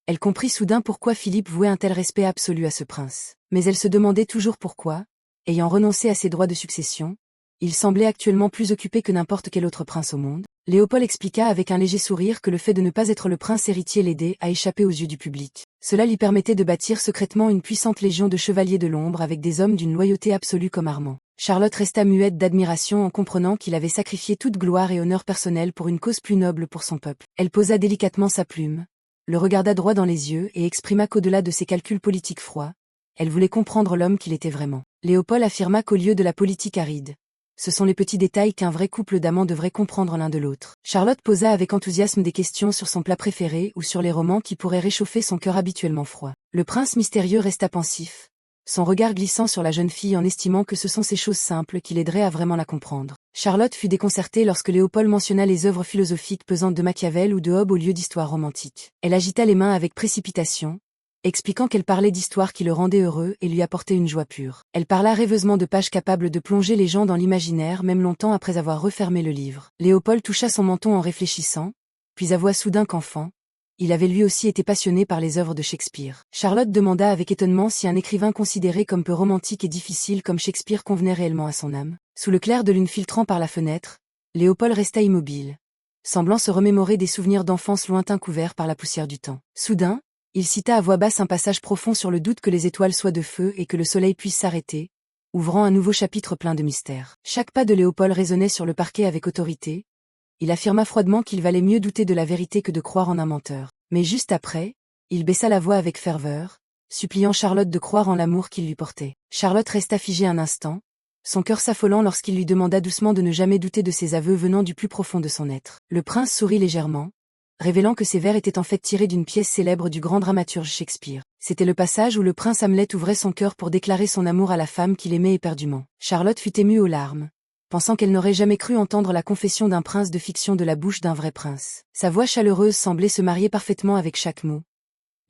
elle comprit soudain pourquoi Philippe vouait un tel respect absolu à ce prince. Mais elle se demandait toujours pourquoi, ayant renoncé à ses droits de succession, il semblait actuellement plus occupé que n'importe quel autre prince au monde. Léopold expliqua avec un léger sourire que le fait de ne pas être le prince héritier l'aidait à échapper aux yeux du public. Cela lui permettait de bâtir secrètement une puissante légion de chevaliers de l'ombre avec des hommes d'une loyauté absolue comme Armand. Charlotte resta muette d'admiration en comprenant qu'il avait sacrifié toute gloire et honneur personnel pour une cause plus noble pour son peuple. Elle posa délicatement sa plume, le regarda droit dans les yeux et exprima qu'au-delà de ses calculs politiques froids, elle voulait comprendre l'homme qu'il était vraiment. Léopold affirma qu'au lieu de la politique aride, ce sont les petits détails qu'un vrai couple d'amants devrait comprendre l'un de l'autre. Charlotte posa avec enthousiasme des questions sur son plat préféré ou sur les romans qui pourraient réchauffer son cœur habituellement froid. Le prince mystérieux resta pensif, son regard glissant sur la jeune fille en estimant que ce sont ces choses simples qui l'aideraient à vraiment la comprendre. Charlotte fut déconcertée lorsque Léopold mentionna les œuvres philosophiques pesantes de Machiavel ou de Hobbes au lieu d'histoires romantiques. Elle agita les mains avec précipitation, expliquant qu'elle parlait d'histoires qui le rendaient heureux et lui apportaient une joie pure. Elle parla rêveusement de pages capables de plonger les gens dans l'imaginaire même longtemps après avoir refermé le livre. Léopold toucha son menton en réfléchissant, puis avoua soudain qu'enfant, il avait lui aussi été passionné par les œuvres de Shakespeare. Charlotte demanda avec étonnement si un écrivain considéré comme peu romantique et difficile comme Shakespeare convenait réellement à son âme. Sous le clair de lune filtrant par la fenêtre, Léopold resta immobile, semblant se remémorer des souvenirs d'enfance lointains couverts par la poussière du temps. Soudain, il cita à voix basse un passage profond sur le doute que les étoiles soient de feu et que le soleil puisse s'arrêter, ouvrant un nouveau chapitre plein de mystères. Chaque pas de Léopold résonnait sur le parquet avec autorité. Il affirma froidement qu'il valait mieux douter de la vérité que de croire en un menteur. Mais juste après, il baissa la voix avec ferveur, suppliant Charlotte de croire en l'amour qu'il lui portait. Charlotte resta figée un instant, son cœur s'affolant lorsqu'il lui demanda doucement de ne jamais douter de ses aveux venant du plus profond de son être. Le prince sourit légèrement, révélant que ces vers étaient en fait tirés d'une pièce célèbre du grand dramaturge Shakespeare. C'était le passage où le prince Hamlet ouvrait son cœur pour déclarer son amour à la femme qu'il aimait éperdument. Charlotte fut émue aux larmes, pensant qu'elle n'aurait jamais cru entendre la confession d'un prince de fiction de la bouche d'un vrai prince. Sa voix chaleureuse semblait se marier parfaitement avec chaque mot,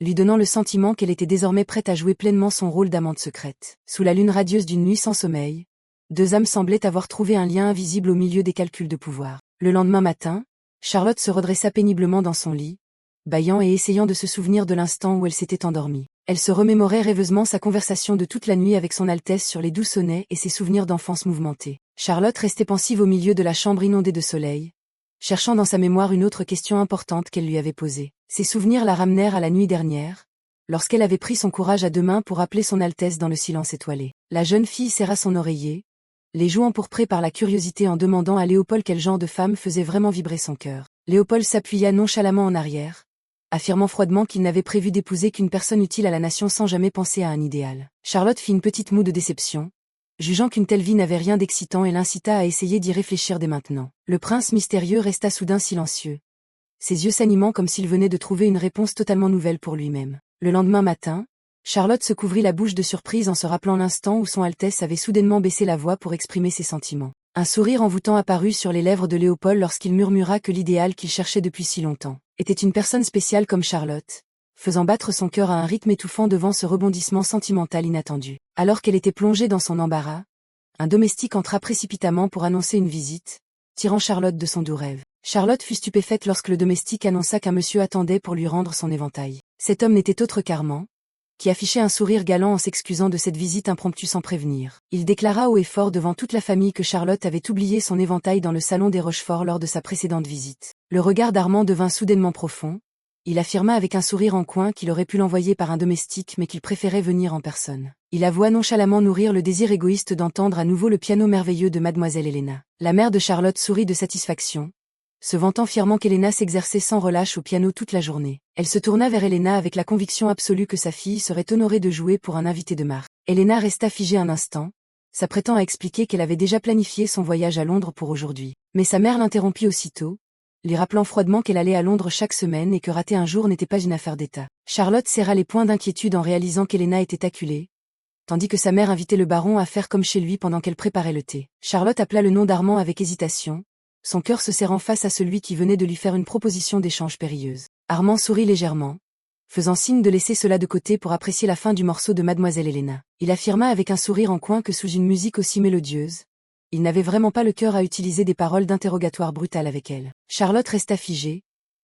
lui donnant le sentiment qu'elle était désormais prête à jouer pleinement son rôle d'amante secrète. Sous la lune radieuse d'une nuit sans sommeil, deux âmes semblaient avoir trouvé un lien invisible au milieu des calculs de pouvoir. Le lendemain matin, Charlotte se redressa péniblement dans son lit, bâillant et essayant de se souvenir de l'instant où elle s'était endormie. Elle se remémorait rêveusement sa conversation de toute la nuit avec son Altesse sur les doux sonnets et ses souvenirs d'enfance mouvementés. Charlotte restait pensive au milieu de la chambre inondée de soleil, cherchant dans sa mémoire une autre question importante qu'elle lui avait posée. Ses souvenirs la ramenèrent à la nuit dernière, lorsqu'elle avait pris son courage à deux mains pour appeler son Altesse dans le silence étoilé. La jeune fille serra son oreiller, les joues empourprées par la curiosité en demandant à Léopold quel genre de femme faisait vraiment vibrer son cœur. Léopold s'appuya nonchalamment en arrière, affirmant froidement qu'il n'avait prévu d'épouser qu'une personne utile à la nation sans jamais penser à un idéal. Charlotte fit une petite moue de déception, jugeant qu'une telle vie n'avait rien d'excitant et l'incita à essayer d'y réfléchir dès maintenant. Le prince mystérieux resta soudain silencieux, ses yeux s'animant comme s'il venait de trouver une réponse totalement nouvelle pour lui-même. Le lendemain matin, Charlotte se couvrit la bouche de surprise en se rappelant l'instant où son Altesse avait soudainement baissé la voix pour exprimer ses sentiments. Un sourire envoûtant apparut sur les lèvres de Léopold lorsqu'il murmura que l'idéal qu'il cherchait depuis si longtemps était une personne spéciale comme Charlotte, faisant battre son cœur à un rythme étouffant devant ce rebondissement sentimental inattendu. Alors qu'elle était plongée dans son embarras, un domestique entra précipitamment pour annoncer une visite, tirant Charlotte de son doux rêve. Charlotte fut stupéfaite lorsque le domestique annonça qu'un monsieur attendait pour lui rendre son éventail. Cet homme n'était autre qu'Armand, qui affichait un sourire galant en s'excusant de cette visite impromptue sans prévenir. Il déclara haut et fort devant toute la famille que Charlotte avait oublié son éventail dans le salon des Rochefort lors de sa précédente visite. Le regard d'Armand devint soudainement profond. Il affirma avec un sourire en coin qu'il aurait pu l'envoyer par un domestique mais qu'il préférait venir en personne. Il avoua nonchalamment nourrir le désir égoïste d'entendre à nouveau le piano merveilleux de mademoiselle Helena. La mère de Charlotte sourit de satisfaction, se vantant fièrement qu'Helena s'exerçait sans relâche au piano toute la journée. Elle se tourna vers Helena avec la conviction absolue que sa fille serait honorée de jouer pour un invité de marque. Helena resta figée un instant, s'apprêtant à expliquer qu'elle avait déjà planifié son voyage à Londres pour aujourd'hui. Mais sa mère l'interrompit aussitôt, lui rappelant froidement qu'elle allait à Londres chaque semaine et que rater un jour n'était pas une affaire d'État. Charlotte serra les poings d'inquiétude en réalisant qu'Helena était acculée, tandis que sa mère invitait le baron à faire comme chez lui pendant qu'elle préparait le thé. Charlotte appela le nom d'Armand avec hésitation, son cœur se serrant face à celui qui venait de lui faire une proposition d'échange périlleuse. Armand sourit légèrement, faisant signe de laisser cela de côté pour apprécier la fin du morceau de mademoiselle Helena. Il affirma avec un sourire en coin que sous une musique aussi mélodieuse, il n'avait vraiment pas le cœur à utiliser des paroles d'interrogatoire brutales avec elle. Charlotte resta figée,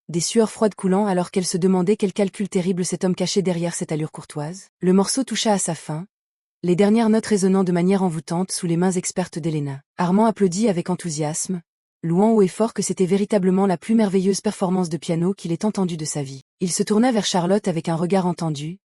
des sueurs froides coulant alors qu'elle se demandait quel calcul terrible cet homme cachait derrière cette allure courtoise. Le morceau toucha à sa fin, les dernières notes résonnant de manière envoûtante sous les mains expertes d'Helena. Armand applaudit avec enthousiasme, louant haut et fort que c'était véritablement la plus merveilleuse performance de piano qu'il ait entendue de sa vie. Il se tourna vers Charlotte avec un regard entendu,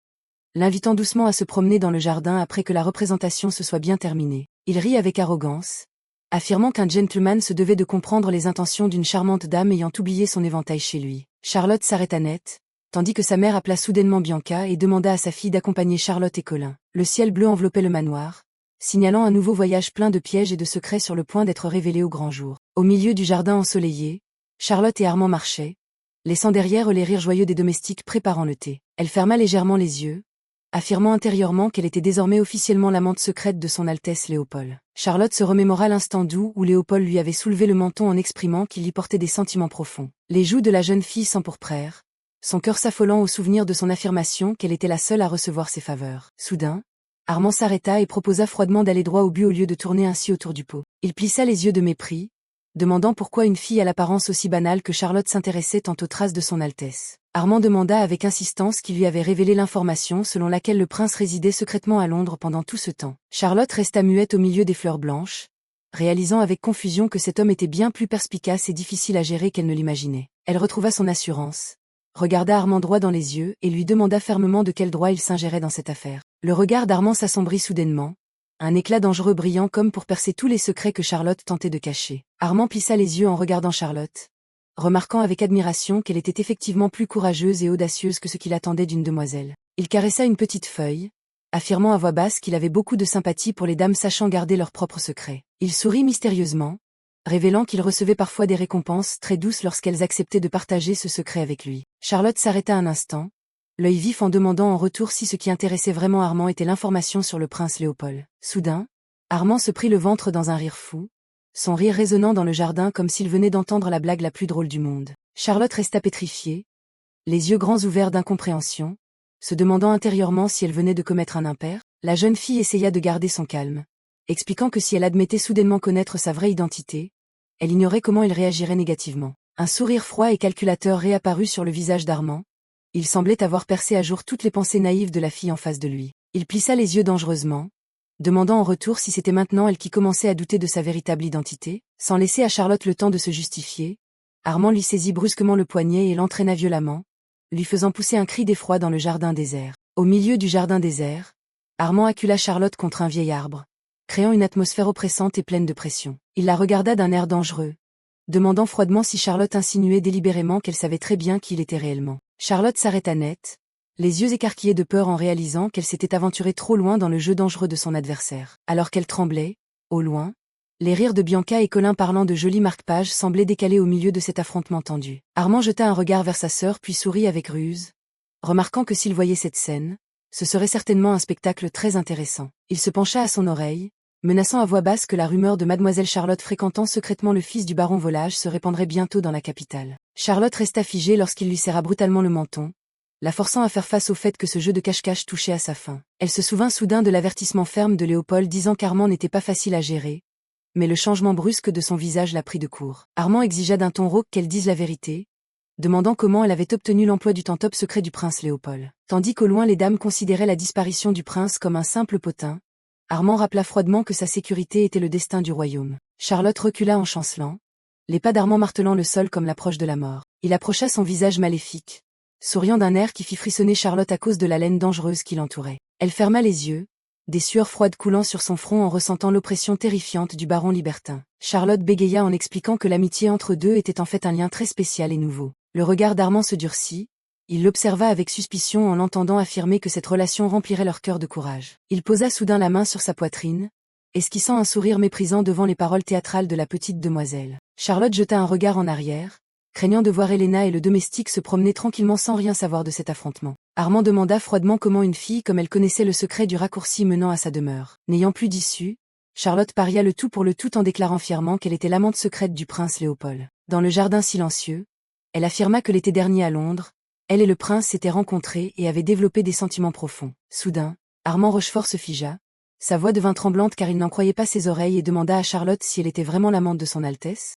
l'invitant doucement à se promener dans le jardin après que la représentation se soit bien terminée. Il rit avec arrogance, affirmant qu'un gentleman se devait de comprendre les intentions d'une charmante dame ayant oublié son éventail chez lui. Charlotte s'arrêta net, tandis que sa mère appela soudainement Bianca et demanda à sa fille d'accompagner Charlotte et Colin. Le ciel bleu enveloppait le manoir, signalant un nouveau voyage plein de pièges et de secrets sur le point d'être révélé au grand jour. Au milieu du jardin ensoleillé, Charlotte et Armand marchaient, laissant derrière eux les rires joyeux des domestiques préparant le thé. Elle ferma légèrement les yeux, affirmant intérieurement qu'elle était désormais officiellement l'amante secrète de son Altesse Léopold. Charlotte se remémora l'instant doux où Léopold lui avait soulevé le menton en exprimant qu'il y portait des sentiments profonds. Les joues de la jeune fille s'empourprèrent, son cœur s'affolant au souvenir de son affirmation qu'elle était la seule à recevoir ses faveurs. Soudain, Armand s'arrêta et proposa froidement d'aller droit au but au lieu de tourner ainsi autour du pot. Il plissa les yeux de mépris, demandant pourquoi une fille à l'apparence aussi banale que Charlotte s'intéressait tant aux traces de son Altesse. Armand demanda avec insistance qui lui avait révélé l'information selon laquelle le prince résidait secrètement à Londres pendant tout ce temps. Charlotte resta muette au milieu des fleurs blanches, réalisant avec confusion que cet homme était bien plus perspicace et difficile à gérer qu'elle ne l'imaginait. Elle retrouva son assurance, regarda Armand droit dans les yeux et lui demanda fermement de quel droit il s'ingérait dans cette affaire. Le regard d'Armand s'assombrit soudainement, un éclat dangereux brillant comme pour percer tous les secrets que Charlotte tentait de cacher. Armand plissa les yeux en regardant Charlotte, remarquant avec admiration qu'elle était effectivement plus courageuse et audacieuse que ce qu'il attendait d'une demoiselle. Il caressa une petite feuille, affirmant à voix basse qu'il avait beaucoup de sympathie pour les dames sachant garder leurs propres secrets. Il sourit mystérieusement, révélant qu'il recevait parfois des récompenses très douces lorsqu'elles acceptaient de partager ce secret avec lui. Charlotte s'arrêta un instant, l'œil vif en demandant en retour si ce qui intéressait vraiment Armand était l'information sur le prince Léopold. Soudain, Armand se prit le ventre dans un rire fou, son rire résonnant dans le jardin comme s'il venait d'entendre la blague la plus drôle du monde. Charlotte resta pétrifiée, les yeux grands ouverts d'incompréhension, se demandant intérieurement si elle venait de commettre un impair. La jeune fille essaya de garder son calme, expliquant que si elle admettait soudainement connaître sa vraie identité, elle ignorait comment il réagirait négativement. Un sourire froid et calculateur réapparut sur le visage d'Armand. Il semblait avoir percé à jour toutes les pensées naïves de la fille en face de lui. Il plissa les yeux dangereusement, demandant en retour si c'était maintenant elle qui commençait à douter de sa véritable identité. Sans laisser à Charlotte le temps de se justifier, Armand lui saisit brusquement le poignet et l'entraîna violemment, lui faisant pousser un cri d'effroi dans le jardin désert. Au milieu du jardin désert, Armand accula Charlotte contre un vieil arbre, créant une atmosphère oppressante et pleine de pression. Il la regarda d'un air dangereux, demandant froidement si Charlotte insinuait délibérément qu'elle savait très bien qui il était réellement. Charlotte s'arrêta net, les yeux écarquillés de peur en réalisant qu'elle s'était aventurée trop loin dans le jeu dangereux de son adversaire. Alors qu'elle tremblait, au loin, les rires de Bianca et Colin parlant de jolis marque-pages semblaient décalés au milieu de cet affrontement tendu. Armand jeta un regard vers sa sœur puis sourit avec ruse, remarquant que s'il voyait cette scène, ce serait certainement un spectacle très intéressant. Il se pencha à son oreille, menaçant à voix basse que la rumeur de mademoiselle Charlotte fréquentant secrètement le fils du baron Volage se répandrait bientôt dans la capitale. Charlotte resta figée lorsqu'il lui serra brutalement le menton, la forçant à faire face au fait que ce jeu de cache-cache touchait à sa fin. Elle se souvint soudain de l'avertissement ferme de Léopold disant qu'Armand n'était pas facile à gérer, mais le changement brusque de son visage la prit de court. Armand exigea d'un ton rauque qu'elle dise la vérité, demandant comment elle avait obtenu l'emploi du temps top secret du prince Léopold. Tandis qu'au loin les dames considéraient la disparition du prince comme un simple potin, Armand rappela froidement que sa sécurité était le destin du royaume. Charlotte recula en chancelant, les pas d'Armand martelant le sol comme l'approche de la mort. Il approcha son visage maléfique, souriant d'un air qui fit frissonner Charlotte à cause de la laine dangereuse qui l'entourait. Elle ferma les yeux, des sueurs froides coulant sur son front en ressentant l'oppression terrifiante du baron libertin. Charlotte bégaya en expliquant que l'amitié entre deux était en fait un lien très spécial et nouveau. Le regard d'Armand se durcit, il l'observa avec suspicion en l'entendant affirmer que cette relation remplirait leur cœur de courage. Il posa soudain la main sur sa poitrine, esquissant un sourire méprisant devant les paroles théâtrales de la petite demoiselle. Charlotte jeta un regard en arrière, craignant de voir Helena et le domestique se promener tranquillement sans rien savoir de cet affrontement. Armand demanda froidement comment une fille comme elle connaissait le secret du raccourci menant à sa demeure. N'ayant plus d'issue, Charlotte paria le tout pour le tout en déclarant fièrement qu'elle était l'amante secrète du prince Léopold. Dans le jardin silencieux, elle affirma que l'été dernier à Londres, elle et le prince s'étaient rencontrés et avaient développé des sentiments profonds. Soudain, Armand Rochefort se figea, sa voix devint tremblante car il n'en croyait pas ses oreilles et demanda à Charlotte si elle était vraiment l'amante de son Altesse.